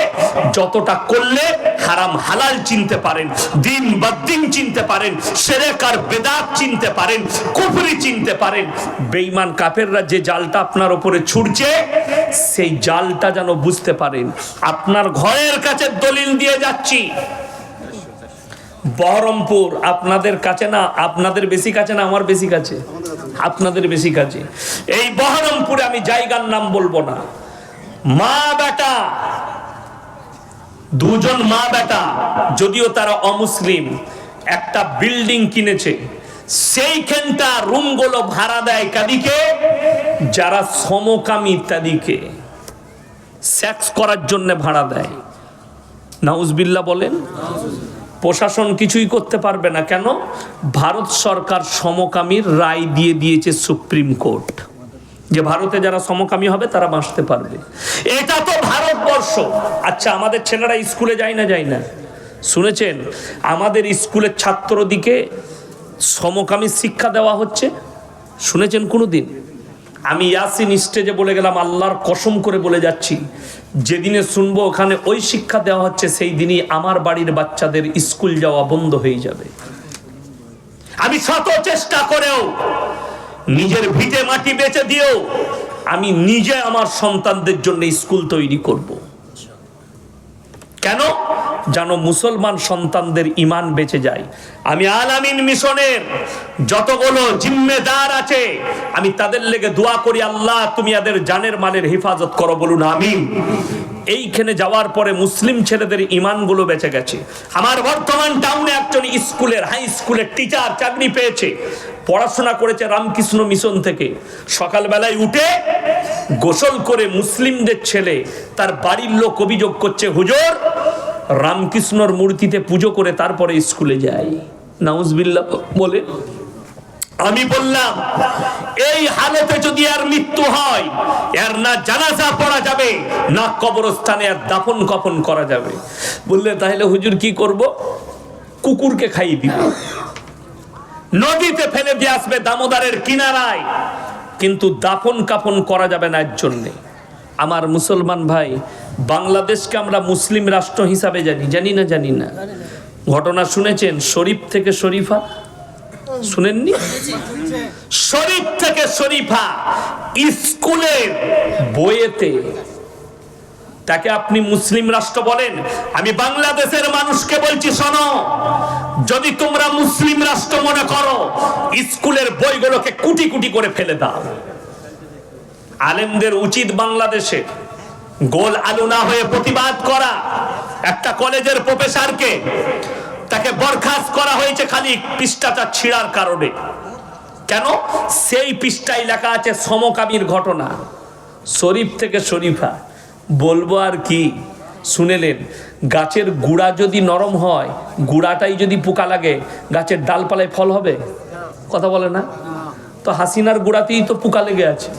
যতটা করলে হারাম হালাল চিনতে পারেন, দ্বীন বাদ্দীন চিনতে পারেন, শিরক আর বিদআত চিনতে পারেন, কুফরি চিনতে পারেন। বেঈমান কাফেররা যে জালটা আপনার উপরে ছুড়ছে সেই জালটা যেন বুঝতে পারেন। আপনার ঘরের কাছে দলিল দিয়ে যাচ্ছি, বহরমপুর আপনাদের কাছে না, আপনাদের বেশি কাছে না আমার বেশি কাছে, আপনাদের বেশি কাছে। এই বহরমপুরে আমি জায়গার নাম বলবো না, মা বেটা দুজন মা বেটা, যদিও তারা অমুসলিম, একটা বিল্ডিং কিনেছে। সেইখানটা রুমগুলো ভাড়া দেয় কাদিকে? যারা সমকামী ইত্যাদিকে সেক্স করার জন্য ভাড়া দেয়। নাউজুবিল্লাহ বলেন। প্রশাসন কিছুই করতে পারবে না। কেন? ভারত সরকার সমকামীর রায় দিয়ে দিয়েছে সুপ্রিম কোর্ট, যে ভারতে যারা সমকামী হবে তারা বাঁচতে পারবে। এটা তো ভারতবর্ষ। আচ্ছা, আমাদের ছেলেরা স্কুলে যায় না? যায় না। শুনেছেন আমাদের স্কুলের ছাত্রদিকে সমকামী শিক্ষা দেওয়া হচ্ছে? শুনেছেন কোনোদিন? আমি ইয়াসিন স্টেজে বলে গেলাম, আল্লাহর কসম করে বলে যাচ্ছি, যেদিনে শুনবো ওখানে ওই শিক্ষা দেওয়া হচ্ছে সেই দিনই আমার বাড়ির বাচ্চাদের স্কুল যাওয়া বন্ধ হয়ে যাবে। আমি শত চেষ্টা করেও, নিজের ভিটে মাটি বেচে দিয়েও আমি নিজে আমার সন্তানদের জন্য স্কুল তৈরি করব। কেন? যেন মুসলমান সন্তানদের ঈমান বেঁচে যায়। আমি আল আমিন মিশনের যতগুলো জিম্মেদার আছে আমি তাদের লেগে দোয়া করি, আল্লাহ তুমি এদের জানের মালের হেফাজত করো, বলুন আমিন। এইখানে যাওয়ার পরে মুসলিম ছেলেদের ঈমানগুলো বেঁচে গেছে। আমার বর্তমান টাউনে একজন স্কুলের, হাই স্কুলের টিচার চাকরি পেয়েছে, পড়াশোনা করেছে রামকৃষ্ণ মিশন থেকে। সকালবেলায় উঠে গোসল করে মুসলিমদের ছেলে, তার বাড়ির লোক অভিযোগ করছে, হুজুর রামকৃষ্ণর মূর্তিতে পুজো করে তারপরে স্কুলে যায়। নাউজুবিল্লাহ বলে। আমি বললাম এই হালতে যদি আর মৃত্যু হয়, এর না জানাজা পড়া যাবে, না কবরস্থানে আর দাফন কাফন করা যাবে। বললে তাহলে হুজুর কি করব? কুকুরকে খাইয়ে দিব, নদীতে ফেলে দিয়ে আসবে দামোদরের কিনারায়, কিন্তু দাফন কাফন করা যাবে না এর জন্যে। আমার মুসলমান ভাই, বাংলাদেশকে আমরা মুসলিম রাষ্ট্র হিসাবে জানি, জানি না? জানি না। ঘটনা শুনেছেন শরীফ থেকে শরীফা? শুনেননি? শরীফ থেকে শরীফা স্কুলের বইয়েতে তাকে আপনি মুসলিম রাষ্ট্র বলেন। আমি বাংলাদেশের মানুষকে বলছি, শোনো, যদি তোমরা মুসলিম রাষ্ট্র মনে করো, স্কুলের বইগুলোকে কুটি কুটি করে ফেলে দাও। আলেমদের উচিত বাংলাদেশে গোল আলু না হয়ে প্রতিবাদ করা। একটা কলেজের প্রফেসরকে তাকে বরখাস্ত করা হয়েছে খালি পৃষ্ঠাটা ছিঁড়ার কারণে। কেন? সেই পৃষ্ঠায় লেখা আছে সমকামীর ঘটনা। শরীফ থেকে শরীফা বলবো আর কি? শুনেলেন, গাছের গুড়া যদি নরম হয়, গুড়াটাই যদি পোকা লাগে, গাছের ডালপালায় ফল হবে? কথা বলে না? তো হাসিনার গুড়াতেই তো পোকা লেগে আছে।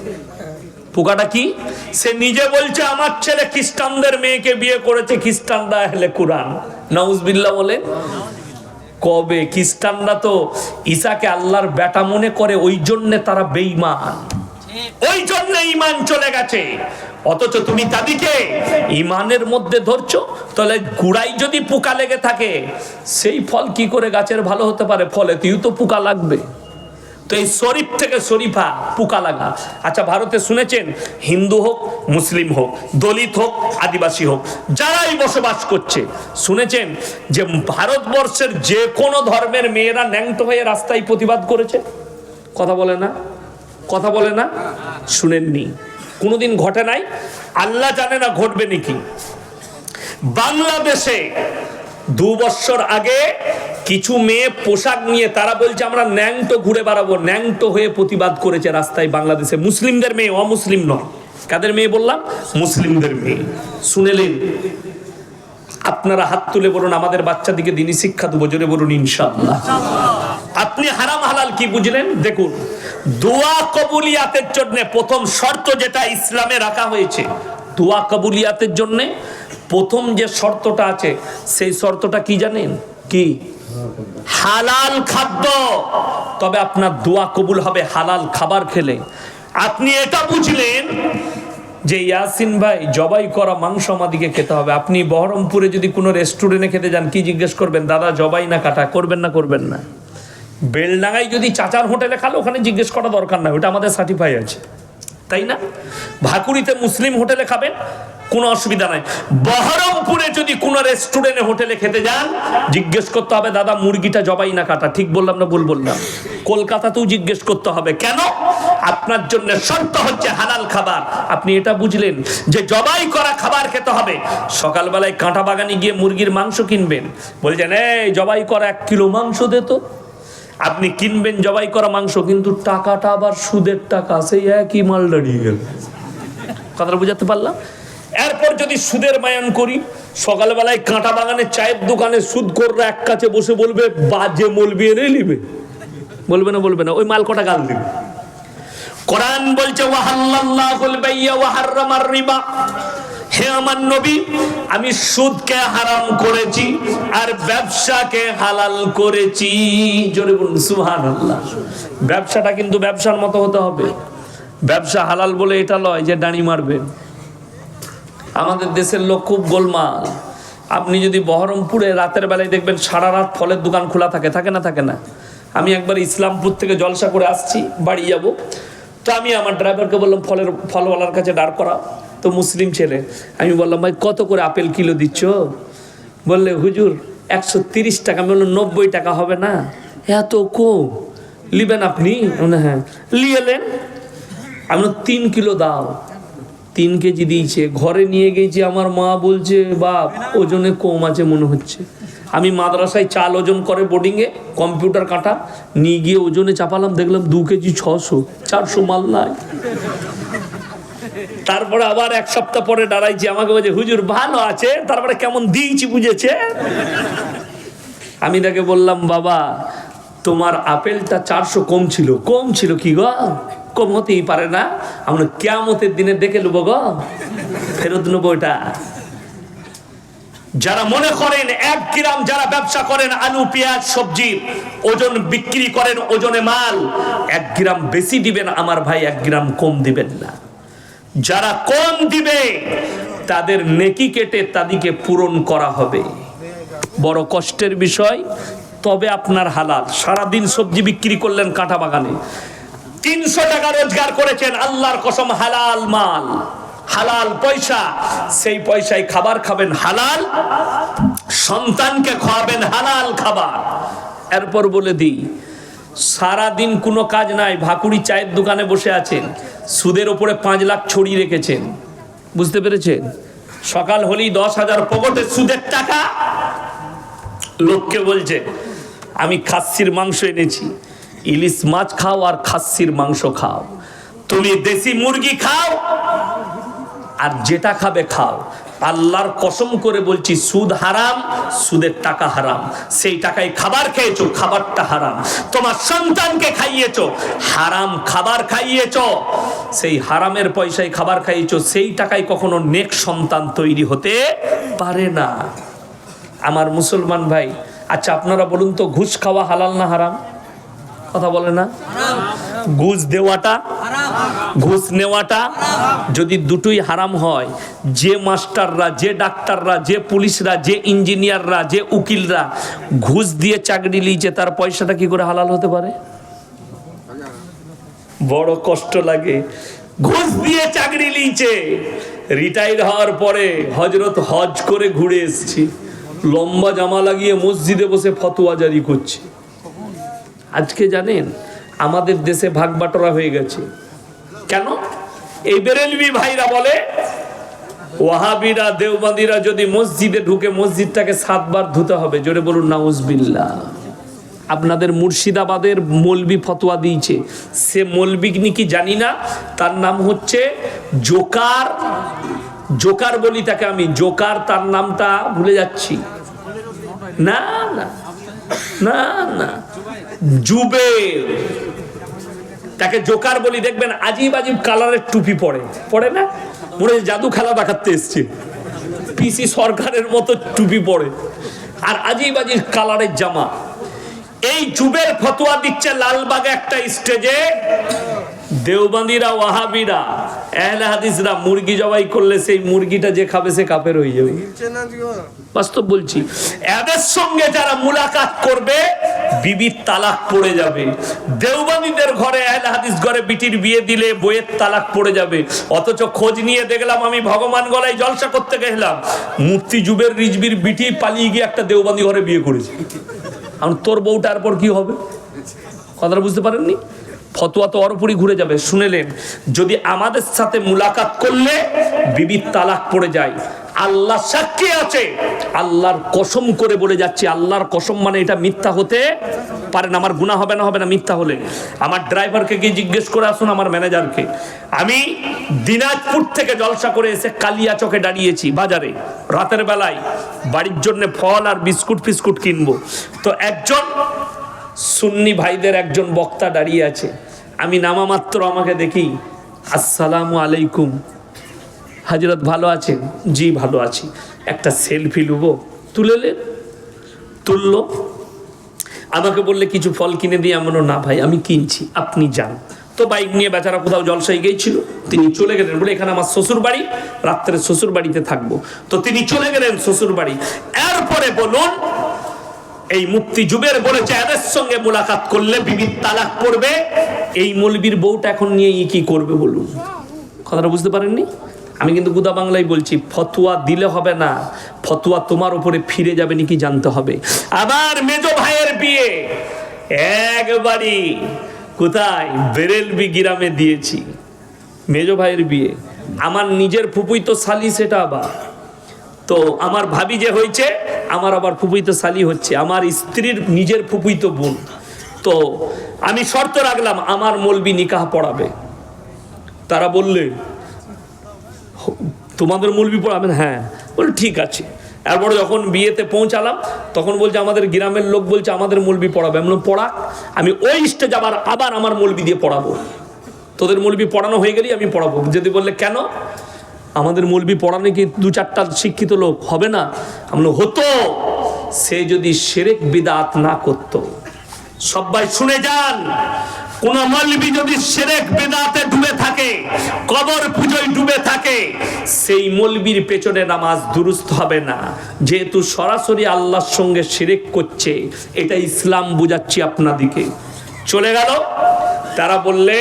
পোকাটা কি? সে নিজে বলছে আমার ছেলে খ্রিস্টানদের মেয়েকে বিয়ে করেছে, খ্রিস্টানরা আহলে কুরআন। নাউজুবিল্লাহ বলে। কবে? খ্রিস্টানরা তো ঈসাকে আল্লাহর বেটা মনে করে, ওই জন্য তারা বেঈমান, ওই জন্য ঈমান চলে গেছে। অথচ তুমি তাদেরকে ঈমানের মধ্যে ধরছো। তাহলে গুড়াই যদি পোকা লেগে থাকে, সেই ফল কি করে গাছের ভালো হতে পারে? ফলেতেও তো পোকা লাগবে। তো এই শরীফ থেকে শরীফা পোকা লাগা। আচ্ছা, ভারতে শুনেছেন হিন্দু হোক, মুসলিম হোক, দলিত হোক, আদিবাসী হোক, যারাই বসবাস করছে, শুনেছেন যে ভারতবর্ষের যে কোনো ধর্মের মেয়েরা ন্যাংটো হয়ে রাস্তায় প্রতিবাদ করেছে? কথা বলে না? কথা বলে না? শুনেননি? কোনোদিন ঘটে নাই? আল্লাহ জানে না ঘটবে নাকি। বাংলাদেশে 2 বছর আগে কিছু মেয়ে পোশাক নিয়ে তারা বলছে আমরা ন্যাংটো ঘুরে বেড়াবো, ন্যাংটো হয়ে প্রতিবাদ করেছে রাস্তায় বাংলাদেশে। মুসলিমদের মেয়ে, অমুসলিম নয়। কাদের মেয়ে বললাম? মুসলিমদের মেয়ে। শুনেলেন? আপনারা হাত তুলে বলুন আমাদের বাচ্চাদিকে দিনী শিক্ষা দেবো, জোরে বলুন ইনশাআল্লাহ। আপনি হারাম হালাল কি বুঝলেন? দেখুন, দোয়া কবুলিয়াতের জন্য প্রথম শর্ত যেটা ইসলামে রাখা হয়েছে, দোয়া কবুলিয়াতের জন্য প্রথম যে শর্তটা আছে সেই শর্তটা কি জানেন? কি? হালাল খাদ্য। তবে আপনার দোয়া কবুল হবে হালাল খাবার খেলে। আপনি এটা বুঝলেন যে ইয়াসিন ভাই জবাই করা মাংস আমাদিকে খেতে হবে। আপনি বহরমপুরে যদি কোনো রেস্টুরেন্টে খেতে যান, কি জিজ্ঞেস করবেন? দাদা জবাই না কাটা? করবেন না? করবেন না? বেলডাঙ্গায় যদি চাচার হোটেলে খালো, ওখানে জিজ্ঞেস করা দরকার নাই, ওটা আমাদের সার্টিফাই আছে, তাই না? ভাকুরিতে মুসলিম হোটেলে খাবেন, কোনো অসুবিধা নাই। বহরমপুরে যদি কোনো রেস্টুরেন্টে হোটেলে খেতে যান, জিজ্ঞেস করতে হবে দাদা মুরগিটা জবাই না কাটা? ঠিক বললাম না ভুল বললাম? কলকাতাতেও জিজ্ঞেস করতে হবে। কেন? আপনার জন্য শর্ত হচ্ছে হালাল খাবার। আপনি এটা বুঝলেন যে জবাই করা খাবার খেতে হবে। সকালবেলায় কাঁটা বাগানে গিয়ে মুরগির মাংস কিনবেন, বলছেন এই জবাই করা 1 কিলো মাংস দে তো। আপনি কিনবেন জবাই করা মাংস, কিন্তু টাকাটা আবার সুদের টাকা, সেই একই মাল দাঁড়িয়ে গেল। কথাটা বুঝাতে পারলাম? এরপর যদি সুদের বয়ান করি, সকালবেলায় কাঁটা বাগানের চায়ের দোকানে সুদ কররা এক কাছে বসে বলবে বাজে মলবি এনে নিবে, বলবে না? বলবে না? ওই মাল কটা গাল দিবে। কোরআন বলছে ওয়াহাল্লাল্লাহুল বাইয়া ওয়া হাররামার রিবা, হে আমার নবী আমি সুদকে হারাম করেছি আর ব্যবসাকে হালাল করেছি। জোরে বলুন সুবহানাল্লাহ। ব্যবসাটা কিন্তু ব্যবসার মতো হতে হবে। ব্যবসা হালাল বলে এটা নয় যে দাঁড়ি মারবেন। আমাদের দেশের লোক খুব গোলমাল। আপনি যদি বহরমপুরে রাতের বেলায় দেখবেন সারা রাত ফলের দোকান খোলা থাকে, থাকে না? থাকে না? আমি একবার ইসলামপুর থেকে জলসা করে আসছি, বাড়ি যাব, তো আমি আমার ড্রাইভারকে বললাম ফলওয়ালার কাছে দাঁড় করা। তো মুসলিম ছেলে, আমি বললাম ভাই কত করে আপেল কিলো দিচ্ছ? বললে হুজুর 130 টাকা। আমি বললাম 90 টাকা হবে না? এত কম লিবেন আপনি? হ্যাঁ লিয়েলেন। আমি 3 কিলো দাও। 3 কেজি দিয়েছে। ঘরে নিয়ে গেছি, আমার মা বলছে বাপ ওজনে কম আছে মনে হচ্ছে। আমি মাদ্রাসায় চাল ওজন করে বোর্ডিংয়ে, কম্পিউটার কাটা নিয়ে গিয়ে ওজনে চাপালাম, দেখলাম 2 কেজি 600, 400 মাল নাই। তারপরে আবার 1 সপ্তাহ পরে দাঁড়াইছি, আমাকে বলছে হুজুর ভালো আছে, তারপরে কেমন দিয়েছি বুঝেছে। আমি তাকে বললাম বাবা তোমার আপেলটা 400 কম ছিল। কম ছিল কি গো? কম হতেই পারে না। আমরা কিয়ামতের দিনে দেখে নেবো গো, ফেরত নেবো এটা। যারা মনে করেন 1 গ্রাম, যারা ব্যবসা করেন আলু পেঁয়াজ সবজি ওজন বিক্রি করেন, ওজনে মাল 1 গ্রাম বেশি দিবেন আমার ভাই, 1 গ্রাম কম দিবেন না। যারা কম দিবে তাদের নেকি কেটে তাদেরকে পূরণ করা হবে। বড় কষ্টের বিষয়, তবে আপনার হালাল। সারাদিন সবজি বিক্রি করলেন কাঁটা বাগানে, 300 টাকা রোজগার করেছেন, আল্লাহর কসম হালাল মাল, হালাল পয়সা। সেই পয়সায় খাবার খাবেন হালাল, সন্তানকে খাওয়াবেন হালাল খাবার। এরপর বলে দিই, সারাদিন কোনো কাজ নাই, ভাকুড়ি চায়ের দোকানে বসে আছেন, সুদের ওপরে 5 লাখ ছড়িয়ে রেখেছেন। বুঝতে পেরেছেন? সকাল হলেই 10,000 পকেটে সুদের টাকা। লোককে বলছে আমি খাসির মাংস এনেছি, ইলিশ মাছ খাও আর খাসির মাংস খাও, তুমি দেশি মুরগি খাও আর যেটা খাবে খাও। আল্লাহর কসম করে বলছি সুদ হারাম, সুদের টাকা হারাম। সেই টাকায় খাবার খেয়েছো, খাবারটা হারাম। তোমার সন্তানকে খাইয়েছো, হারাম খাবার খাইয়েছো। সেই হারামের পয়সায় খাবার খাইয়েছো, সেই টাকায় কখনো নেক সন্তান তৈরি হতে পারে না। আমার মুসলমান ভাই, আচ্ছা আপনারা বলুন তো ঘুষ খাওয়া হালাল না হারাম? কথা বলে না? ঘুষ দেওয়াটা, ঘুষ নেওয়াটা, যদি দুটোই হারাম হয়, যে মাস্টাররা, যে ডাক্তাররা, যে পুলিশরা, যে ইঞ্জিনিয়াররা, যে উকিলরা ঘুষ দিয়ে চাকরি লিয়েছে, তার পয়সাটা কি করে হালাল হতে পারে? বড় কষ্ট লাগে। ঘুষ দিয়ে চাকরি লিয়েছে, রিটায়ার হওয়ার পরে হজরত হজ করে ঘুরে এসেছি, লম্বা জামা লাগিয়ে মসজিদে বসে ফতোয়া জারি করছে। আজকে জানেন আমাদের দেশে ভাগ বাটোয়ারা হয়ে গেছে। কেন? এই বেরেলভি ভাইরা বলে ওয়াহাবিরা দেওবন্দিরা যদি মসজিদে ঢুকে মসজিদটাকে 7 বার ধুতে হবে, জোরে বলুন নাউজুবিল্লাহ। আপনাদের মুর্শিদাবাদের মৌলবি ফতোয়া দিয়েছে, সে মৌলবি কি জানি না, তার নাম হচ্ছে জোকার, জোকার বলি তাকে আমি, জোকার তার নামটা ভুলে যাচ্ছি, না না না না জুবের, তাকে জোকার বলি। দেখবেন আজিব আজিব কালারের টুপি পরে না, মনে হয় জাদু খেলা দেখাতে এসছে, পিসি সরকারের মতো টুপি পরে আর আজিব আজিব কালারের জামা। এই জুবের ফতোয়া দিচ্ছে লালবাগে একটা স্টেজে, দেওবন্দিরা ওয়াহাবিরা আহলে হাদিসরা মুরগি জবাই করলে সেই মুরগিটা যে খাবে সে কাফের হয়ে যাবে। বাস্তব বলছি, এদের সঙ্গে যারা মুলাকাত করবে বিবির তালাক পড়ে যাবে। দেওবন্দিদের ঘরে আহলে হাদিস ঘরে বিটির বিয়ে দিলে বইয়ের তালাক পড়ে যাবে। অথচ খোঁজ নিয়ে দেখলাম, আমি ভগবান গলায় জলসা করতে গেলাম, মুফতি জুবের রিজবির বিটি পালিয়ে গিয়ে একটা দেওবন্দি ঘরে বিয়ে করেছে। এখন তোর বউটার পর কি হবে? কথাটা বুঝতে পারেননি? ফতোয়া তো ওর উপরই ঘুরে যাবে। শুনেলেন, যদি আমাদের সাথে মুলাকাত করলে বিবির তালাক পড়ে যায়, আল্লাহ সাক্ষী আছে, আল্লাহর কসম করে বলে যাচ্ছি, আল্লাহর কসম মানে এটা মিথ্যা হতে পারে না। আমার গুনাহ হবে না, হবে না মিথ্যা হলে? আমার ড্রাইভারকে গিয়ে জিজ্ঞেস করে আসুন, আমার ম্যানেজারকে। আমি দিনাজপুর থেকে জলসা করে এসে কালিয়া চকে দাঁড়িয়েছি বাজারে, রাতের বেলায় বাড়ির জন্য ফল আর বিস্কুট ফিস্কুট কিনবো। তো একজন সুন্নি ভাইদের একজন বক্তা দাঁড়িয়ে আছে, আমি নামা মাত্র আমাকে দেখি, আসসালামু আলাইকুম হযরত, ভালো আছেন? জি ভালো আছি, একটা সেলফি নেবো। তুললো, আমাকে বললে কিছু ফল কিনে দিয়ে। আমি বললাম না ভাই আমি কিনছি, আপনি যান। তো বাইক নিয়ে বেচারা কোথাও জলসায় গিয়েছিল, তিনি চলে গেলেন, বলে এখানে আমার শ্বশুর বাড়ি, রাত্রে শ্বশুর বাড়িতে থাকবো। তো তিনি চলে গেলেন শ্বশুর বাড়ি। এরপরে বলুন, এই মুফতি জুবের বলেছে এদের সঙ্গে মুলাকাত করলে বিবির তালাক পড়বে, এই মৌলবীর বউটা এখন নিয়ে কি করবে বলুন? কথাটা বুঝতে পারেননি? আমি কিন্তু গুদা বাংলায় বলছি, ফতোয়া দিলে হবে না, ফতোয়া তোমার উপরে ফিরে যাবে নাকি জানতে হবে। আবার মেজো ভাইয়ের বিয়ে একবারই কোথায় বেরেলবি গ্রামে দিয়েছি, মেজো ভাইয়ের বিয়ে। আমার নিজের ফুপুই তো শালি, সেটা আবার তো আমার ভাবি যে হয়েছে, আমার আবার ফুপুই তো শালি হচ্ছে, আমার স্ত্রীর নিজের ফুপুই তো বোন। তো আমি শর্ত রাখলাম আমার মৌলবি নিকাহ পড়াবে। তারা বললে তোমাদের মৌলবি পড়াবেন? হ্যাঁ। বলে ঠিক আছে। এরপরে যখন বিয়েতে পৌঁছালাম তখন বলছে আমাদের গ্রামের লোক বলছে আমাদের মৌলবি পড়াবে। আমি বললাম পড়া, আমি ওই স্টেজ আবার আমার মৌলবি দিয়ে পড়াবো। তোদের মৌলবি পড়ানো হয়ে গেলেই আমি পড়াবো। যদি বললে কেন, আমাদের মৌলবি পড়ানো কি 2-4টা শিক্ষিত লোক হবে না? আমরা হতো, সে যদি শিরক বিদআত না করতো। সবাই শুনে যান, কোন মৌলবি যদি শিরক বিদআতে ডুবে থাকে, কবর পূজায় ডুবে থাকে, সেই মৌলবির পেছনে নামাজ দুরুস্ত হবে না, যেহেতু সরাসরি আল্লাহর সঙ্গে শিরক করছে। এটা ইসলাম বুঝাচ্ছি আপনাদিকে। চলে গেল, তারা বললে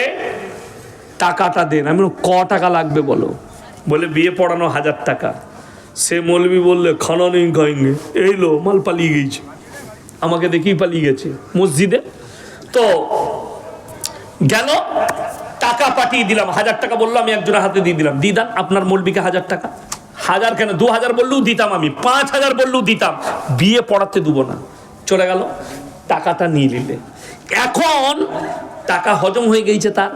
টাকাটা দেন। আমি ক টাকা লাগবে বলো? বলে বিয়ে পড়ানো 1000 টাকা। সে মৌলবি বললে খানা নেই খাইনি, এই লো মাল পালিয়ে গেছে, আমাকে দেখেই পালিয়ে গেছে মসজিদে। তো গেল, টাকা পাঠিয়ে দিলাম, 1000 টাকা বললো, আমি একজনের হাতে দিয়ে দিলাম, দিদান আপনার মৌলবিকে 1000 টাকা। 1000 কেন, 2000 বললেও দিতাম, আমি 5000 বললেও দিতাম, বিয়ে পড়াতে দেবো না। চলে গেল, টাকাটা নিয়ে নিলে। এখন টাকা হজম হয়ে গেছে তার।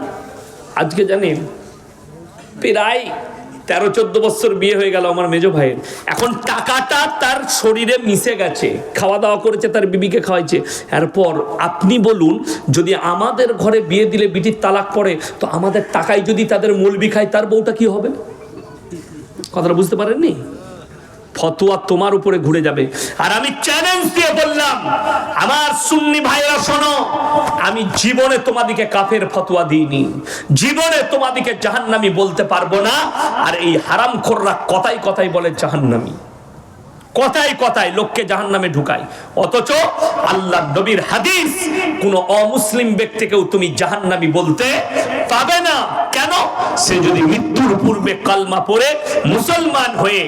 আজকে জানেন প্রায় 13-14 বছর বিয়ে হয়ে গেল আমার মেজো ভাইয়ের। এখন টাকাটা তার শরীরে মিশে গেছে, খাওয়া দাওয়া করেছে, তার বিবিকে খাওয়াইছে। এরপর আপনি বলুন, যদি আমাদের ঘরে বিয়ে দিলে বিটির তালাক পড়ে, তো আমাদের টাকায় যদি তাদের মৌলবি খায়, তার বউটা কি হবে? কথাটা বুঝতে পারেননি? ফতোয়া তোমার উপরে ঘুরে যাবে। আর আমি চ্যালেঞ্জ দিয়ে বললাম, আমার সুন্নি ভাইরা শোনো, আমি জীবনে তোমাদিকে কাফের ফতোয়া দিইনি, জীবনে তোমাদিকে জাহান্নামী বলতে পারবো না। আর এই হারামখোররা কথাই কথাই বলে জাহান্নামী, কথাই কথাই লোককে জাহান্নামে ঢুকায়। অথচ আল্লাহ নবীর হাদিস, কোন অমুসলিম ব্যক্তিকেও তুমি জাহান্নামী বলতে পাবে না। কেন? সে যদি মৃত্যুর পূর্বে কালমা পড়ে মুসলমান হয়ে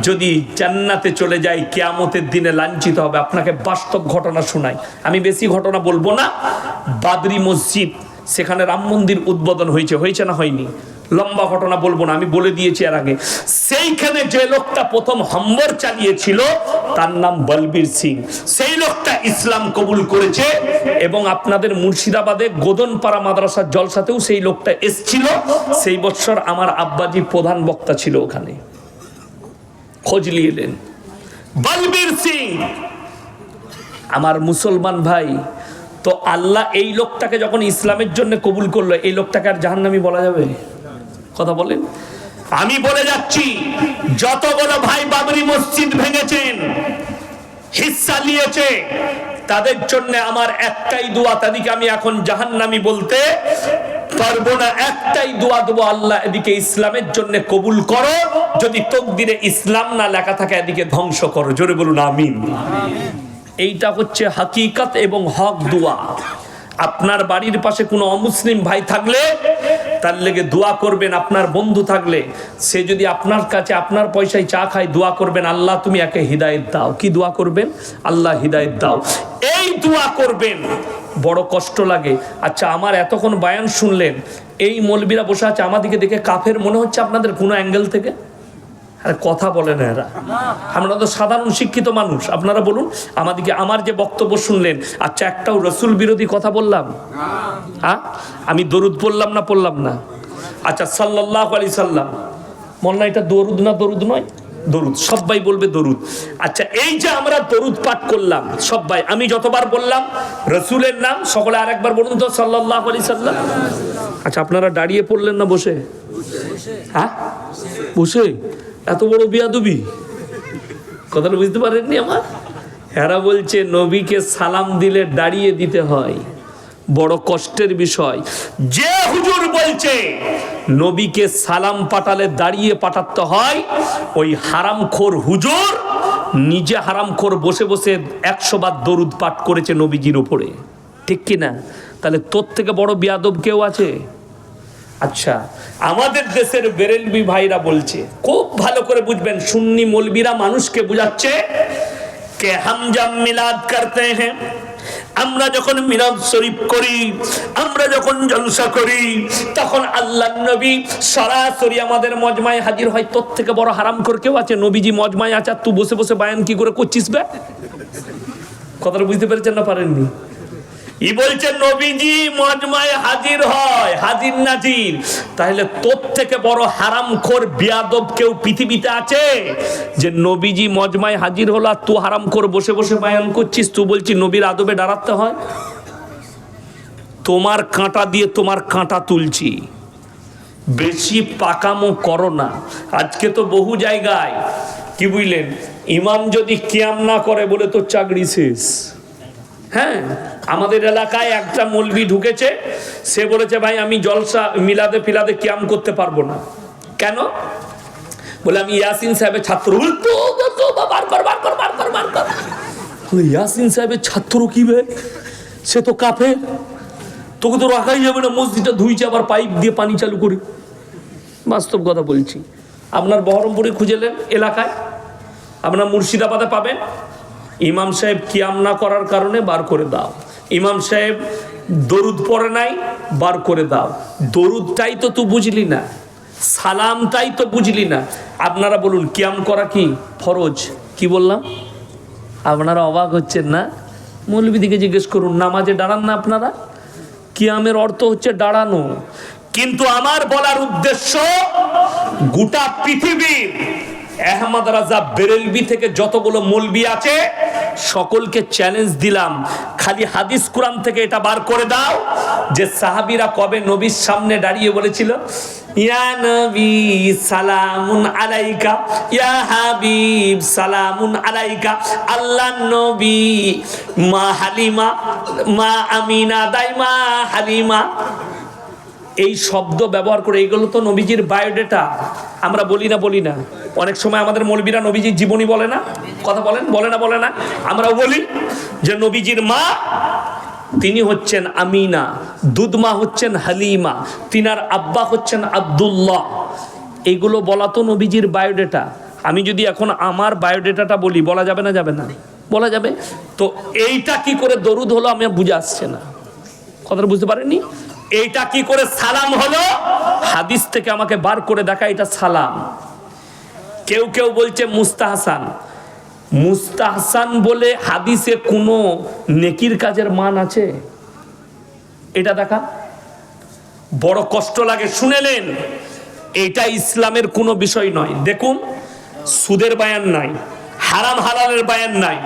যদি জান্নাতে চলে যায়, কিয়ামতের দিনে লাঞ্ছিত হবে। আপনাকে বাস্তব ঘটনা শোনাই, আমি বেশি ঘটনা বলবো না। বাবরি মসজিদ, সেখানে রাম মন্দির উদ্বোধন হয়েছে না হয়নি? লম্বা ঘটনা বলবো না, আমি বলে দিয়েছি এর আগে। সেইখানে যে লোকটা প্রথম হামলা চালিয়েছিল তার নাম বলবীর সিং। সেই লোকটা ইসলাম কবুল করেছে এবং আপনাদের মুর্শিদাবাদে গোদনপাড়া মাদ্রাসার জলসাতেও সেই লোকটা এসেছিল। সেই বছর আমার আব্বাজি প্রধান বক্তা ছিল ওখানে, খোঁজ নিয়ে এলেন। বলবীর সিং আমার মুসলমান ভাই, তো আল্লাহ এই লোকটাকে যখন ইসলামের জন্য কবুল করলো, এই লোকটাকে আর জাহান্নামী বলা যাবে? কথা বলেন। আমি বলে যাচ্ছি, যতগুলো ভাই বাবরি মসজিদ ভেঙেছেন, হিস্সা নিয়েছে, তাদের জন্য আমার একটাই দোয়া, তাদেরকে আমি এখন জাহান্নামী বলতে পারবো না। একটাই দোয়া দেবো, আল্লাহ এদিকে ইসলামের জন্য কবুল করো, যদি তকদিরে ইসলাম না লেখা থাকে এদিকে ধ্বংস করো। জোরে বলুন আমিন। এইটা হচ্ছে হাকিকত এবং হক দোয়া। আপনার বাড়ির পাশে কোনো অমুসলিম ভাই থাকলে তার লেগে দোয়া করবেন। আপনার বন্ধু থাকলে সে যদি আপনার কাছে আপনার পয়সায় চা খায়, দোয়া করবেন আল্লাহ তুমি একে হিদায়েত দাও। কি দোয়া করবেন? আল্লাহ হিদায়েত দাও, এই দোয়া করবেন। বড় কষ্ট লাগে। আচ্ছা, আমার এতক্ষণ বয়ান শুনলেন, এই মৌলবীরা বসে আছে, আমাদেরকে দেখে কাফের মনে হচ্ছে আপনাদের কোনো অ্যাঙ্গেল থেকে? আরে কথা বলে না এরা, আমরা তো সাধারণ শিক্ষিত মানুষ। আপনারা বলুন আমাদেরকে, আমার যে বক্তব্য শুনলেন, আচ্ছা একটাও রসুল বিরোধী কথা বললাম? হ্যাঁ, আমি দরুদ পড়লাম না পড়লাম না? আচ্ছা সাল্লাল্লাহু আলাইহি সাল্লাম, মনে না এটা দরুদ না দরুদ নয়? দরুদ, সবাই বলবে দরুদ। আচ্ছা এই যে আমরা দরুদ পাঠ করলাম সবাই, আমি যতবার বললাম রসুলের নাম, সকলে আরেকবার বলুন তো সাল্লাল্লাহু আলাইহি সাল্লাম। আচ্ছা আপনারা দাঁড়িয়ে পড়লেন না বসে? হ্যাঁ বসে? এত বড় বিয়াদবি, কথাটা বুঝতে পারেননি আমার? এরা বলছে নবীকে সালাম দিলে দাঁড়িয়ে দিতে হয়, বড় কষ্টের বিষয়। যে হুজুর বলছে নবীকে সালাম পাঠালে দাঁড়িয়ে পাঠাতে হয়, ওই হারামখোর হুজুর নিজে হারামখোর বসে বসে 100 বার দরুদ পাঠ করেছে নবীজির উপরে, ঠিক কি না? তাহলে তোর থেকে বড় বিয়াদব কেউ আছে? আচ্ছা আমাদের দেশের বেরেলভি ভাইরা বলছে, খুব ভালো করে বুঝবেন, সুন্নি মৌলবীরা মানুষকে বুঝাচ্ছে কে হাম জব মিলাদ করতে হ্যাঁ, আমরা যখন মিলাদ শরীফ করি, আমরা যখন জলসা করি, তখন আল্লাহর নবী সরাসরি আমাদের মজমায় হাজির হয়। তোর থেকে বড় হারামখোর কেউ আছে? নবীজি মজমায় আছে আর তুই বসে বসে বায়ান কি করে করছিস বে? কথাটা বুঝতে পেরেছেন না পারেননি? ই বলছে নবীজি মজমায় হাজির হয়, হাজির নাজির। তাহলে তোর থেকে বড় হারামখোর বিয়াদব কেউ পৃথিবীতে আছে যে নবীজি মজমায় হাজির হলো আর তুই হারামখোর বসে বসে বায়ান করছিস? তুই বলছিস নবীর আদবে দাঁড়াতে হয়? তোমার কাঁটা দিয়ে তোমার কাঁটা তুলছি, বেশি পাকামো করো না। আজকে তো বহু জায়গায় কি বুঝলেন, ইমাম যদি কিয়াম না করে বলে তোর চাকরি শেষ। হ্যাঁ, আমাদের এলাকায় একটা মৌলবি ঢুকেছে, সে বলেছে ভাই আমি জলসা মিলাদে ফিলাদে কিয়াম করতে পারবো না। কেন? বলে আমি ইয়াসিন সাহেবের ছাত্র। ইয়াসিন সাহেবের ছাত্র কি বে? সে তো কাফের, তোকে তো রাখাই যাবে না। মসজিদটা ধুইছে আবার পাইপ দিয়ে পানি চালু করে। বাস্তব কথা বলছি, আপনার বহরমপুরে খুঁজেলেন এলাকায়, আপনার মুর্শিদাবাদে পাবেন। ইমাম সাহেব কিয়াম না করার কারণে বার করে দাও, ইমাম সাহেব দরুদ পড়ে নাই, বার করে দাও। দরুদটাই তো তুই বুঝলি না, সালামটাই তো বুঝলি না। আপনারা বলুন কিয়াম করা কি ফরজ? কি বললাম? আপনারা অবাক হচ্ছেন না? মৌলবীদিকে জিজ্ঞেস করুন, নামাজে দাঁড়ান না আপনারা? কিয়ামের অর্থ হচ্ছে দাঁড়ানো। কিন্তু আমার বলার উদ্দেশ্য, গোটা পৃথিবীর আহমদ রাজা বেরেলভি থেকে যতগুলো মৌলবি আছে সকলকে চ্যালেঞ্জ দিলাম, খালি হাদিস কোরআন থেকে এটা বার করে দাও যে সাহাবীরা কবে নবীর সামনে দাঁড়িয়ে বলেছিল ইয়া নবী সালামুন আলাইকা, ইয়া হাবিব সালামুন আলাইকা। আল্লাহ নবী মা হালিমা, মা আমিনা, দাইমা হালিমা, এই শব্দ ব্যবহার করে। এইগুলো তো নবীজির বায়োডেটা। আমরা বলি না? অনেক সময় আমাদের মৌলবীরা নবীজির জীবনী বলে না, কথা বলেন, বলে না? আমরাও বলি যে নবীজির মা তিনি হচ্ছেন আমিনা, দুধমা হচ্ছেন হালিমা, তিনার আব্বা হচ্ছেন আব্দুল্লাহ। এইগুলো বলা তো নবীজির বায়োডেটা। আমি যদি এখন আমার বায়োডেটাটা বলি, বলা যাবে না? যাবে না? বলা যাবে। তো এইটা কি করে দরুদ হলো আমি বুঝে আসছে না, কথাটা বুঝতে পারেননি? এইটা কি করে সালাম হলো? হাদিস থেকে আমাকে বার করে দেখা এটা সালাম। কেউ কেউ বলছে মুস্তাহসান। মুস্তাহসান বলে হাদিসে কোনো নেকির কাজের মান আছে? এটা দেখা বড় কষ্ট লাগে। শুনেলেন, এটা ইসলামের কোনো বিষয় নয়। দেখুন, সুদের বায়ান নাই, হারাম হালালের বায়ান নাই,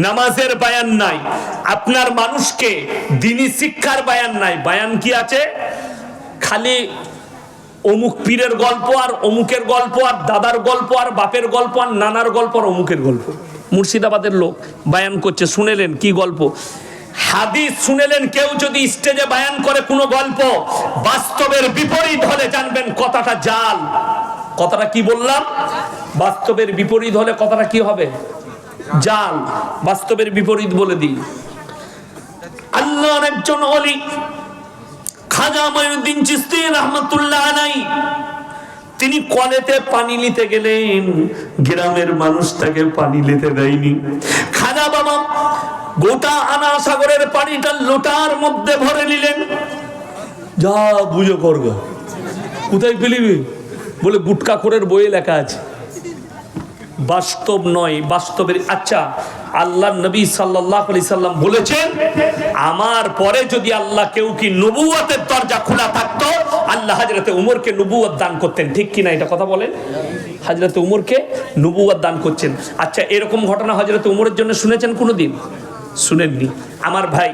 নামাজের বায়ান নাই, আপনার মানুষকে দ্বীনি শিক্ষার বায়ান নাই। বায়ান কি আছে? খালি অমুক পীরের গল্প আর অমুকের গল্প আর দাদার গল্প আর বাপের গল্প আর নানার গল্প আর অমুকের গল্প। মুর্শিদাবাদের লোক বায়ান করছে, শুনেলেন কি গল্প? হাদিস শুনেলেন। কেউ যদি স্টেজে বায়ান করে কোনো গল্প বাস্তবের বিপরীত হলে জানবেন কথাটা জাল। কথাটা কি বললাম? বাস্তবের বিপরীত হলে কথাটা কি হবে? জাল। বাস্তবের বিপরীত বলে দিই। আল্লাহর একজন ওলি খাজা মাইনুদ্দিন চিশতি রাহমাতুল্লাহ আলাইহি, তিনি কলেতে পানি নিতে গেলেন, গ্রামের মানুষ তাকে পানি নিতে দেয়নি। খাজা বাবা গোটা আনা সাগরের পানিটা লোটার মধ্যে ভরে নিলেন। যা বুঝে করগা, কোথায় ফেলিবি? বলে গুটকা করের বইয়ে লেখা আছে। বাস্তব নয়, বাস্তবের। আচ্ছা, আল্লাহ নবী সাল্লাল্লাহু আলাইহি সাল্লাম বলেছেন, আমার পরে যদি আল্লাহ কেউ কি নবুয়তের দরজা খোলা থাকতো, আল্লাহ হযরতে উমরকে নবুয়ত দান করতেন। ঠিক কি না? এটা কথা বলেন। হযরতে উমরকে নবুয়ত দান করছেন। আচ্ছা, এরকম ঘটনা হযরতে উমরের জন্য শুনেছেন কোনোদিন? শুনেননি। আমার ভাই,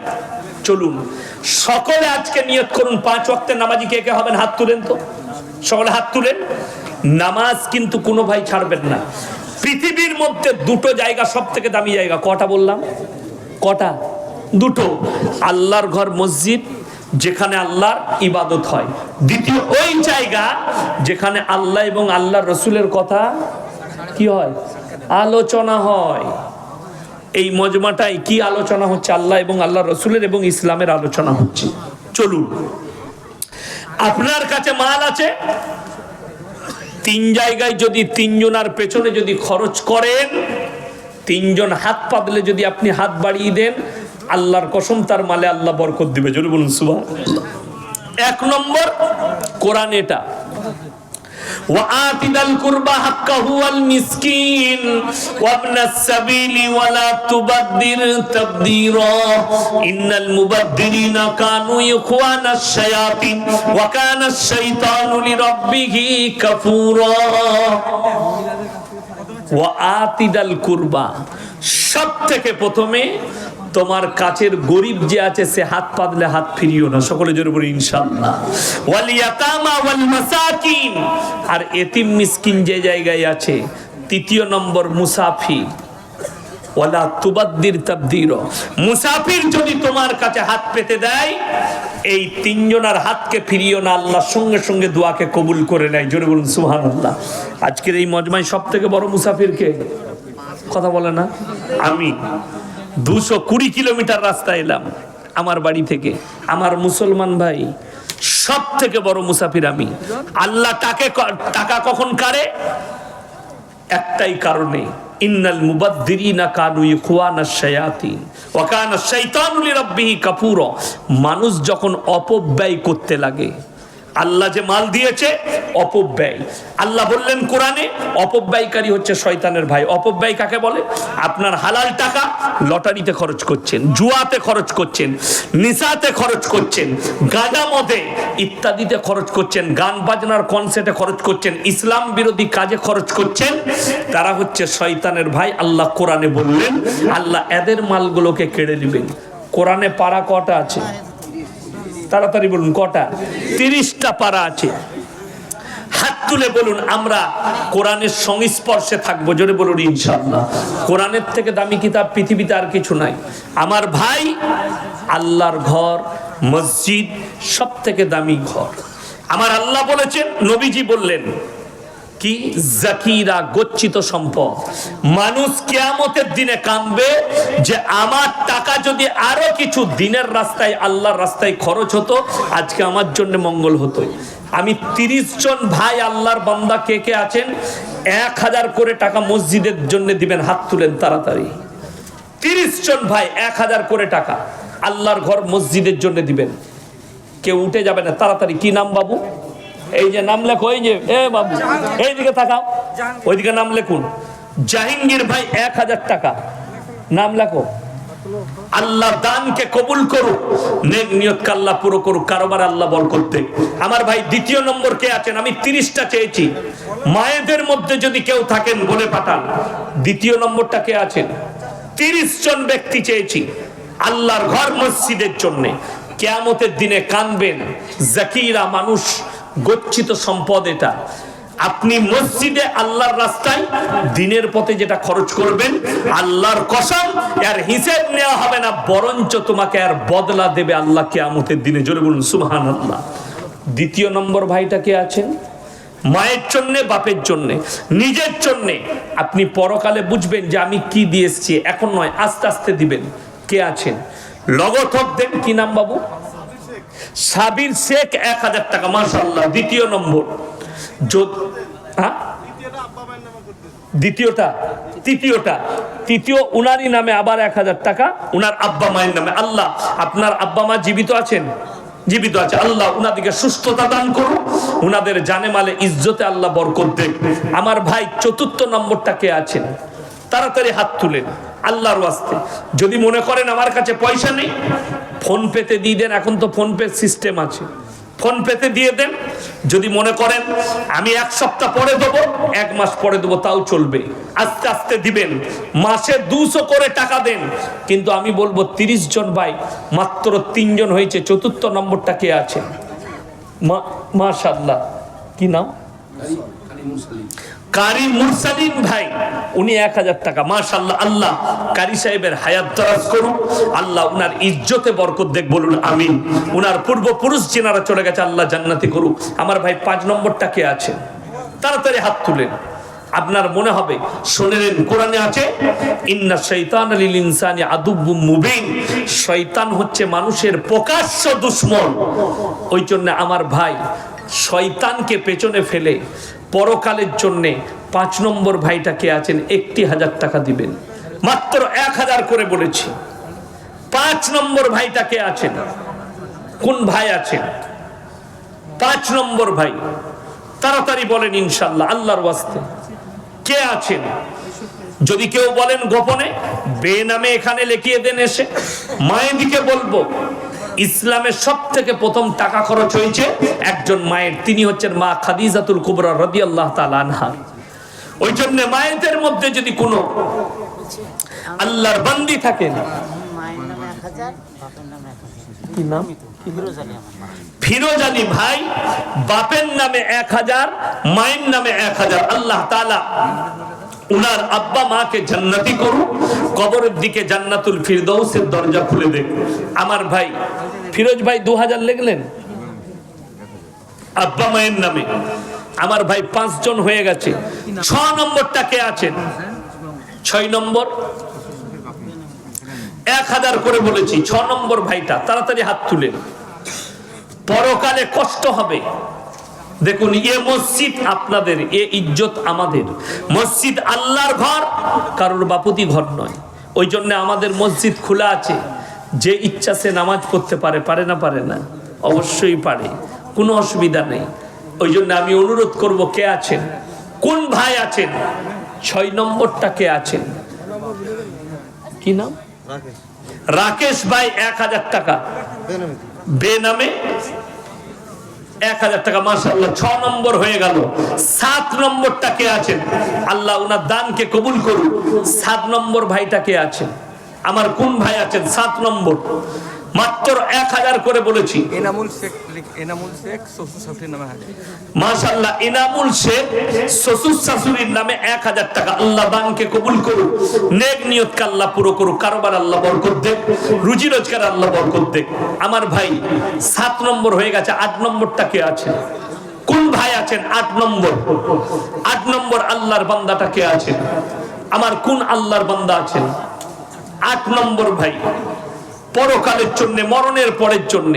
চলুন সকলে আজকে নিয়ত করুন, 5 ওয়াক্তের নামাজি কে কে হবেন? হাত তুলেন তো, সকলে হাত তুলেন। নামাজ কিন্তু কোনো ভাই ছাড়বেন না। পৃথিবীর মধ্যে দুটো জায়গা সব থেকে দামি জায়গা। কটা বললাম? কটা? দুটো। আল্লাহর ঘর মসজিদ, যেখানে আল্লাহর ইবাদত হয়। দ্বিতীয় ওই জায়গা যেখানে আল্লাহ এবং আল্লাহর রসুলের কথা কি হয়? আলোচনা হয়। এই মজমাটাই কি আলোচনা হচ্ছে? আল্লাহ এবং আল্লাহ রসুলের এবং ইসলামের আলোচনা হচ্ছে। চলুন, আপনার কাছে মাল আছে, 3 জায়গায় যদি 3 জনার পেছনে যদি খরচ করেন, 3 জন হাত পাতলে যদি আপনি হাত বাড়িয়ে দেন, আল্লাহর কসম তার মালে আল্লাহ বরকত দিবে। জোরে বলুন সুবহানাল্লাহ। 1 নম্বর কোরআন এটা, وآتِ ذا القربى حقه والمسكين وابن السبيل ولا تبذر تبذيرا إن المبذرين كانوا إخوان الشياطين وكان الشيطان لربه كفورا وآتِ ذا القربى। সব থেকে প্রথমে তোমার কাছের গরিব যে আছে সে হাত পাতলে হাত ফিরিও না। সকলে জোরে বলি ইনশাআল্লাহ। ওয়াল ইয়াতামা ওয়াল মাসাকিন, আর এতিম মিসকিন যে জায়গায় আছে। 3 নম্বর মুসাফির, ওয়ালা তুবাদ্দির তাবদীরা। মুসাফির যদি তোমার কাছে হাত পেতে দেয়, এই 3 জনের হাতকে ফিরিও না, আল্লাহ সঙ্গে সঙ্গে দোয়াকে কবুল করে নেয়। জোরে বলুন সুবহানাল্লাহ। আজকের এই মজমায় সব থেকে বড় মুসাফির কে? কথা বলে না? আমি 220 কিলোমিটার রাস্তা এলাম আমার বাড়ি থেকে। আমার মুসলমান ভাই, সব থেকে বড় মুসাফির আমি। আল্লাহ টাকা কখন কাড়ে? একটাই কারণে, ইন্নাল মুবাদ্দিরিনা কানু ইখওয়ানাশ শায়াতিন ওয়া কানা শাইতানু লিরাব্বিহি কাফুরা। মানুষ যখন অপব্যয় করতে লাগে, আল্লাহ যে মাল দিয়েছে অপব্যয়। আল্লাহ বললেন কোরআনে, অপব্যয়কারী হচ্ছে শয়তানের ভাই। অপব্যয় কাকে বলে? আপনার হালাল টাকা লটারিতে খরচ করছেন, জুয়াতে খরচ করছেন, নিশাতে খরচ করছেন, গাঁজা মদে ইত্যাদিতে খরচ করছেন, গান বাজনার কনসার্টে খরচ করছেন, ইসলাম বিরোধী কাজে খরচ করছেন। তারা হচ্ছে শয়তানের ভাই। আল্লাহ কোরআনে বললেন, আল্লাহ এদের মালগুলোকে কেড়ে নেবেন। কোরআনে পারা কটা আছে? তাড়াতাড়ি বলুন কটা? 30টা পারা আছে। হাত তুলে বলুন আমরা কোরআনের সংস্পর্শে থাকবো। জোরে বলুন ইনশাআল্লাহ। কোরআনের থেকে দামি কিতাব পৃথিবীতে আর কিছু নাই। আমার ভাই, আল্লাহর ঘর মসজিদ সব থেকে দামি ঘর। আমার আল্লাহ বলেছেন, নবীজি বললেন কি? জাকিরা, গচ্ছিত সম্পদ। মানুষ কিয়ামতের দিনে কাঁদবে যে আমার টাকা যদি আরো কিছু দিনের রাস্তায়, আল্লাহর রাস্তায় খরচ হতো, আজকে আমার জন্য মঙ্গল হতো। আমি 30 জন ভাই আল্লাহর বান্দা কে কে আছেন 1000 করে টাকা মসজিদের জন্য দিবেন? হাত তুলেন তাড়াতাড়ি। 30 জন ভাই 1000 করে টাকা আল্লাহর ঘর মসজিদের জন্য দিবেন। কেউ উঠে যাবে না, তাড়াতাড়ি। কি নাম বাবু? এই যে নাম লেখো, এই যে এ বাবু এইদিকে তাকাও, ওইদিকে নাম লেখুন। জাহাঙ্গীর ভাই 1000 টাকা, নাম লেখো। আল্লাহ দানকে কবুল করুক, নেক নিয়তকে আল্লাহ পুরো করুক, কারোবার আল্লাহ বরকত দেয়। আমার ভাই দ্বিতীয় নম্বর কে আছেন? আমি 30টা চেয়েছি, মায়েদের মধ্যে যদি কেউ থাকেন বলে পাঠান। দ্বিতীয় নম্বরটা কে আছেন? 30 জন ব্যক্তি চেয়েছি আল্লাহর ঘর মসজিদের জন্য। কিয়ামতের দিনে কানবেন জাকিরা মানুষ, গচ্ছিত সম্পদ এটা। আপনি মসজিদে আল্লাহর রাস্তায় দিনের পথে যেটা খরচ করবেন, আল্লাহর কসম এর হিসাব নেওয়া হবে না, বরঞ্চ তোমাকে আর বদলা দেবে আল্লাহ কিয়ামতের দিনে। জোরে বলুন সুবহানাল্লাহ। দ্বিতীয় নম্বর ভাইটা কে আছেন? মায়ের জন্য, বাপের জন্য, নিজের জন্য। আপনি পরকালে বুঝবেন যে আমি কি দিয়ে এসেছি, এখন নয়, আস্তে আস্তে দিবেন। কে আছেন? লগথক দেন। কি নাম বাবু? সাবির শেখ, 1000 টাকা, মাশাআল্লাহ। দ্বিতীয় নম্বর। তৃতীয় উনারই নামে আবার 1000 টাকা, উনার আব্বা মায়ের নামে। আল্লাহ আপনার আব্বা মা জীবিত আছেন? জীবিত আছে। আল্লাহ উনাদেরকে সুস্থতা দান করুন, উনাদের জানে মালে ইজ্জতে আল্লাহ বরকত দেন। আমার ভাই চতুর্থ নম্বরটা কে আছেন? তাড়াতাড়ি হাত তুলেন আল্লাহর ওয়াস্তে। যদি মনে করেন আমার কাছে পয়সা নেই, ফোন পেতে দিয়ে দেন, এখন তো ফোন পে সিস্টেম আছে, ফোন পেতে দিয়ে দেন। যদি মনে করেন আমি 1 সপ্তাহ পরে দেবো, 1 মাস পরে দেবো, তাও চলবে। আস্তে আস্তে দিবেন, মাসে 200 করে টাকা দেন। কিন্তু আমি বলবো 30 জন ভাই, মাত্র 3 জন হয়েছে। চতুর্থ নম্বরটা কে আছে? মাশাআল্লাহ। কি নাম? কারি মুরসালিন ভাই, উনি 1000 টাকা, মাশাআল্লাহ। আল্লাহ কারি সাহেবের হায়াত দরাজ করুন, আল্লাহ উনার ইজ্জতে বরকত দেখ, বলুন আমিন। উনার পূর্বপুরুষ যিনারা চলে গেছে, আল্লাহ জান্নাতি করুক। আমার ভাই 5 নম্বরটা কে আছে? তাড়াতাড়ি হাত তুলেন। আপনার মনে হবে শুনেন, কোরআনে আছে ইন্না শাইতানা লিল ইনসানি আদুব্বুম মুবিন, শয়তান হচ্ছে মানুষের প্রকাশ্য দুশমন। ওই জন্য আমার ভাই শয়তানকে পেছনে ফেলে পরকালের জন্য 5 নম্বর ভাইটা কে আছেন? 1000 টাকা দিবেন, মাত্র 1000 করে বলেছি। 5 নম্বর ভাইটা কে আছেন? কোন ভাই আছেন? 5 নম্বর ভাই, তাড়াতাড়ি বলেন ইনশাআল্লাহ, আল্লাহর ওয়াস্তে কে আছেন? যদি কেউ বলেন গোপনে, বেনামে এখানে লিখিয়ে দেন এসে। মায়ের দিকে বলবো, ইসলামের সবথেকে প্রথম টাকা খরচ হয়েছে একজন মায়ের, তিনি হচ্ছেন মা খাদিজাতুল কুবরা রাদিয়াল্লাহু তাআলা আনহা। ওই জন্য মায়েদের মধ্যে যদি কোনো আল্লাহর বান্দি থাকেন, মায়ের নামে 1000, বাপের নামে 1000। কি নাম? ফিরোজ আলী। ফিরোজ আলী ভাই, বাপের নামে 1000, মায়ের নামে 1000। আল্লাহ তাআলা উনার আব্বা মাকে জান্নাতি করুন, কবরের দিকে জান্নাতুল ফিরদৌসের দরজা খুলে দেন। আমার ভাই ফিরোজ ভাই 2000 লিখলেন আব্বা মায়ের নামে। আমার ভাই 5 জন হয়ে গেছে। 6 নম্বরটা কে আছেন? 6 নম্বর 1000 করে বলেছি। 6 নম্বর ভাইটা তাড়াতাড়ি হাত তুলেন। পরকালে কষ্ট হবে। দেখুন, এ মসজিদ আপনাদের, এ ইজ্জত আমাদের। মসজিদ আল্লাহর ঘর, কারোর বাপুতি ঘর নয়। ওই জন্য আমাদের মসজিদ খোলা আছে, যে ইচ্ছা সে নামাজ পড়তে পারে। পারে না? পারে না? অবশ্যই পারে, কোনো অসুবিধা নেই। ওই জন্য আমি অনুরোধ করব, কে আছেন? কোন ভাই আছেন? 6 নম্বরটা কে আছেন? কি নাম? রাকেশ ভাই, 1000 টাকা, বেনামে 1000 টাকা, মাশাআল্লাহ। 6 নম্বর হয়ে গেল। 7 নম্বরটা কে আছেন? আল্লাহ উনার দানকে কবুল করুন। 7 নম্বর ভাইটা কে আছেন? আমার কোন ভাই আছেন? 7 নম্বর, মাত্র 1000 করে বলেছি। এনামুল শেখ, এনামুল শেখ শ্বশুর শাশুড়ির নামে 1000। মাশাআল্লাহ, এনামুল শেখ শ্বশুর শাশুড়ির নামে 1000 টাকা। আল্লাহ দানকে কবুল করুন, নেক নিয়তকে আল্লাহ পুরো করুক, কারোবার আল্লাহ বরকত দেন, রুজি রোজগার আল্লাহ বরকত দেন। আমার ভাই 7 নম্বর হয়ে গেছে। 8 নম্বরটা কে আছে? কোন ভাই আছেন? 8 নম্বর। 8 নম্বর আল্লাহর বান্দাটা কে আছেন? আমার কোন আল্লাহর বান্দা আছেন? 8 নম্বর ভাই, পরকালের জন্য, মরণের পরের জন্য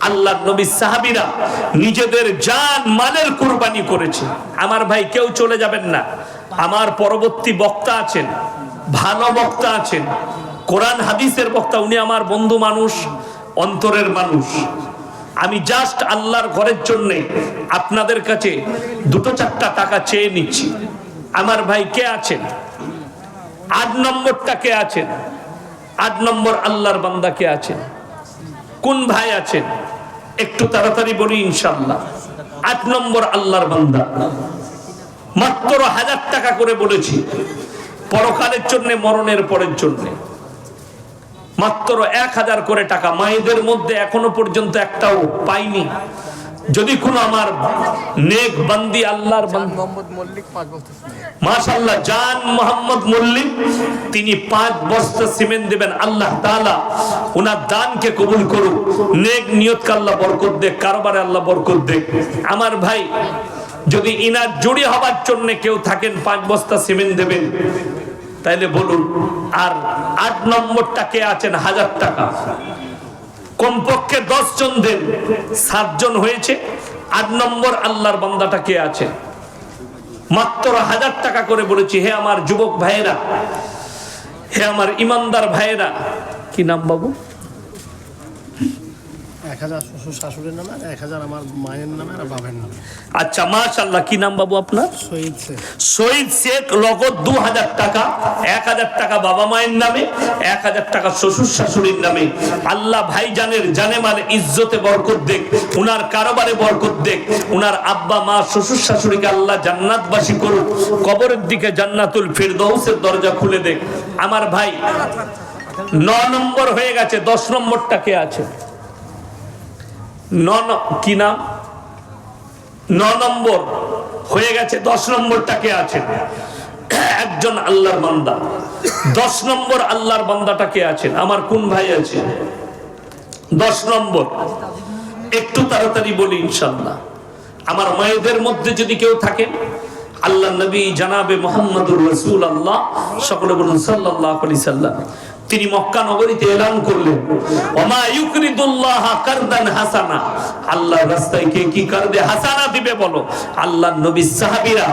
আল্লাহর নবী সাহাবীরা নিজেদের জান মালের কুরবানি করেছে। আমার ভাই কেউ চলে যাবেন না। আমার পরবর্তী বক্তা আছেন, ভালো বক্তা আছেন, কোরআন হাদিসের বক্তা। উনি আমার বন্ধু মানুষ, অন্তরের মানুষ। আমি জাস্ট আল্লাহর ঘরের জন্য আপনাদের কাছে 2-4টা টাকা চেয়ে নিচ্ছি। আমার ভাই কে আছেন? 8 নম্বরটা কে আছেন? 8 নম্বর আল্লাহর বান্দা কে আছেন? কোন ভাই আছেন? একটু তাড়াতাড়ি বলি ইনশাআল্লাহ। 8 নম্বর আল্লাহর বান্দা, মাত্র 1000 টাকা করে বলেছি, পরকালের জন্য, মরণের পরের জন্য মাত্র 1000 করে টাকা। মায়েদের মধ্যে এখনো পর্যন্ত একটাও পাইনি। যদি কোনো আমার নেক বান্দি আল্লাহর বান্দা মোহাম্মদ মল্লিক 5 বস্তা সিমেন্ট। মাশাআল্লাহ, জান মোহাম্মদ মল্লিক, তিনি 5 বস্তা সিমেন্ট দেবেন। আল্লাহ তাআলা ওনার দানকে কবুল করুক, নেক নিয়তকে আল্লাহ বরকত দেখ, কারবারে আল্লাহ বরকত দেখ। আমার ভাই, যদি ইনার জুড়ি হবার জন্য কেউ থাকেন 5 বস্তা সিমেন্ট দেবেন, তাইলে বলুন। আর 8 নম্বরটা কে আছেন? 1000 টাকা কমপক্ষে 10 জন দেন, 7 জন হয়েছে। 8 নম্বর আল্লাহর বান্দাটা কে আছে? মাত্র 1000 টাকা করে বলেছি। হে আমার যুবক ভাইয়েরা, হে আমার ইমানদার ভাইয়েরা, কি নাম বাবু? 1000 শ্বশুর শাশুড়ির নামে, 1000 আমার মায়ের নামে আর বাবার নামে। আচ্ছা, মাশাআল্লাহ, কি নাম বাবু আপনার? শহীদ শেখ। শহীদ শেখ, নগদ 2000 টাকা, 1000 টাকা বাবা মায়ের নামে, 1000 টাকা শ্বশুর শাশুড়ির নামে। আল্লাহ ভাইজানের জানে মালে ইজ্জতে বরকত দেখ, উনার কারবারে বরকত দেখ, উনার আব্বা মা শ্বশুর শাশুড়িকে আল্লাহ জান্নাতবাসী করুক, কবরের দিকে জান্নাতুল ফিরদৌসের দরজা খুলে দেখ। আমার ভাই, 9 নম্বর হয়ে গেছে। 10 নম্বরটা কে আছে? কি নাম? 9 নম্বর হয়ে গেছে। 10 নম্বরটা কে আছে? একজন আল্লাহর বান্দা। 10 নম্বর আল্লাহর বান্দাটা কে আছেন? আমার কোন ভাই আছে? 10 নম্বর, একটু তাড়াতাড়ি বলি ইনশাআল্লাহ। আমার মায়েদের মধ্যে যদি কেউ থাকেন, আল্লাহ নবী জানাবে মুহাম্মদুর রাসূলুল্লাহ, সকলে বলুন সাল্লাল্লাহু আলাইহি সাল্লাম, তিনি মক্কা নগরীতে এলান করলেন, ওমা ইউকরিদুল্লাহ কারদান হাসানা, আল্লাহর রাস্তায় কে কি কারদে হাসানা দিবে বলো? আল্লাহর নবী সাহাবীরা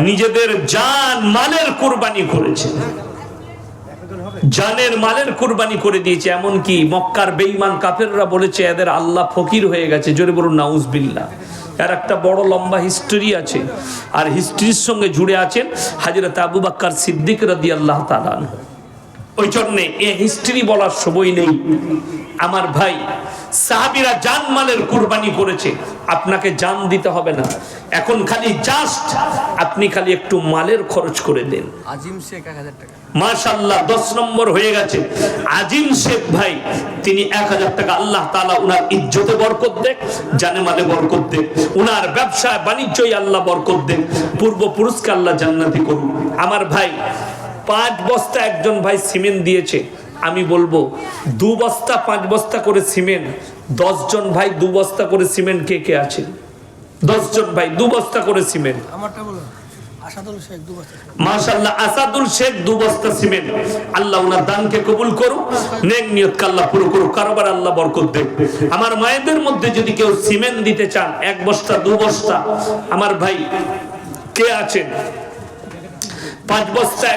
নিজেদের জান মালের কুরবানি করেছে, জানের মালের কুরবানি করে দিয়েছে। এমন কি মক্কার বেঈমান কাফেররা বলেছে এদের আল্লাহ ফকির হয়ে গেছে। জোরে বলুন নাউজুবিল্লাহ। এর একটা বড় লম্বা হিস্টরি আছে, আর হিস্ট্রির সঙ্গে জুড়ে আছেন হযরত আবু বকর সিদ্দিক রাদিয়াল্লাহু তাআলা আনহু। ওই জন্য এই হিস্ট্রি বলার সময় নেই। আমার ভাই, সাহাবীরা জান মালের কুরবানি করেছে, আপনাকে জান দিতে হবে না। এখন খালি জাস্ট আপনি খালি একটু মালের খরচ করে দেন। আজিম শেখ 1000 টাকা। মাশাআল্লাহ, 10 নম্বর হয়ে গেছে। আজিম শেখ ভাই, তিনি 1000 টাকা। আল্লাহ তাআলা উনার ইজ্জতে বরকত দেখ, জানে মালে বরকত দেখ, উনার ব্যবসা বাণিজ্যই আল্লাহ বরকত দেখ, পূর্বপুরুষকে আল্লাহ জান্নাতি করুন। আমার ভাই, 5 বস্তা একজন ভাই সিমেন্ট দিয়েছে। আমি বলবো 2 বস্তা 5 বস্তা করে সিমেন্ট, 10 জন ভাই 2 বস্তা করে সিমেন্ট কে কে আছে? 10 জন ভাই 2 বস্তা করে সিমেন্ট। আমারটা বলো, আসাদুল শেখ 2 বস্তা। মাশাআল্লাহ, আসাদুল শেখ 2 বস্তা সিমেন্ট। আল্লাহ ওনার দানকে কবুল করুক, নেক নিয়ত আল্লাহ পুরো করুক, কারবার আল্লাহ বরকত দেখ। আমার মায়েদের মধ্যে যদি কেউ সিমেন্ট দিতে চান, 1 বস্তা 2 বস্তা, আমার ভাই কে আছেন? 5 বস্তা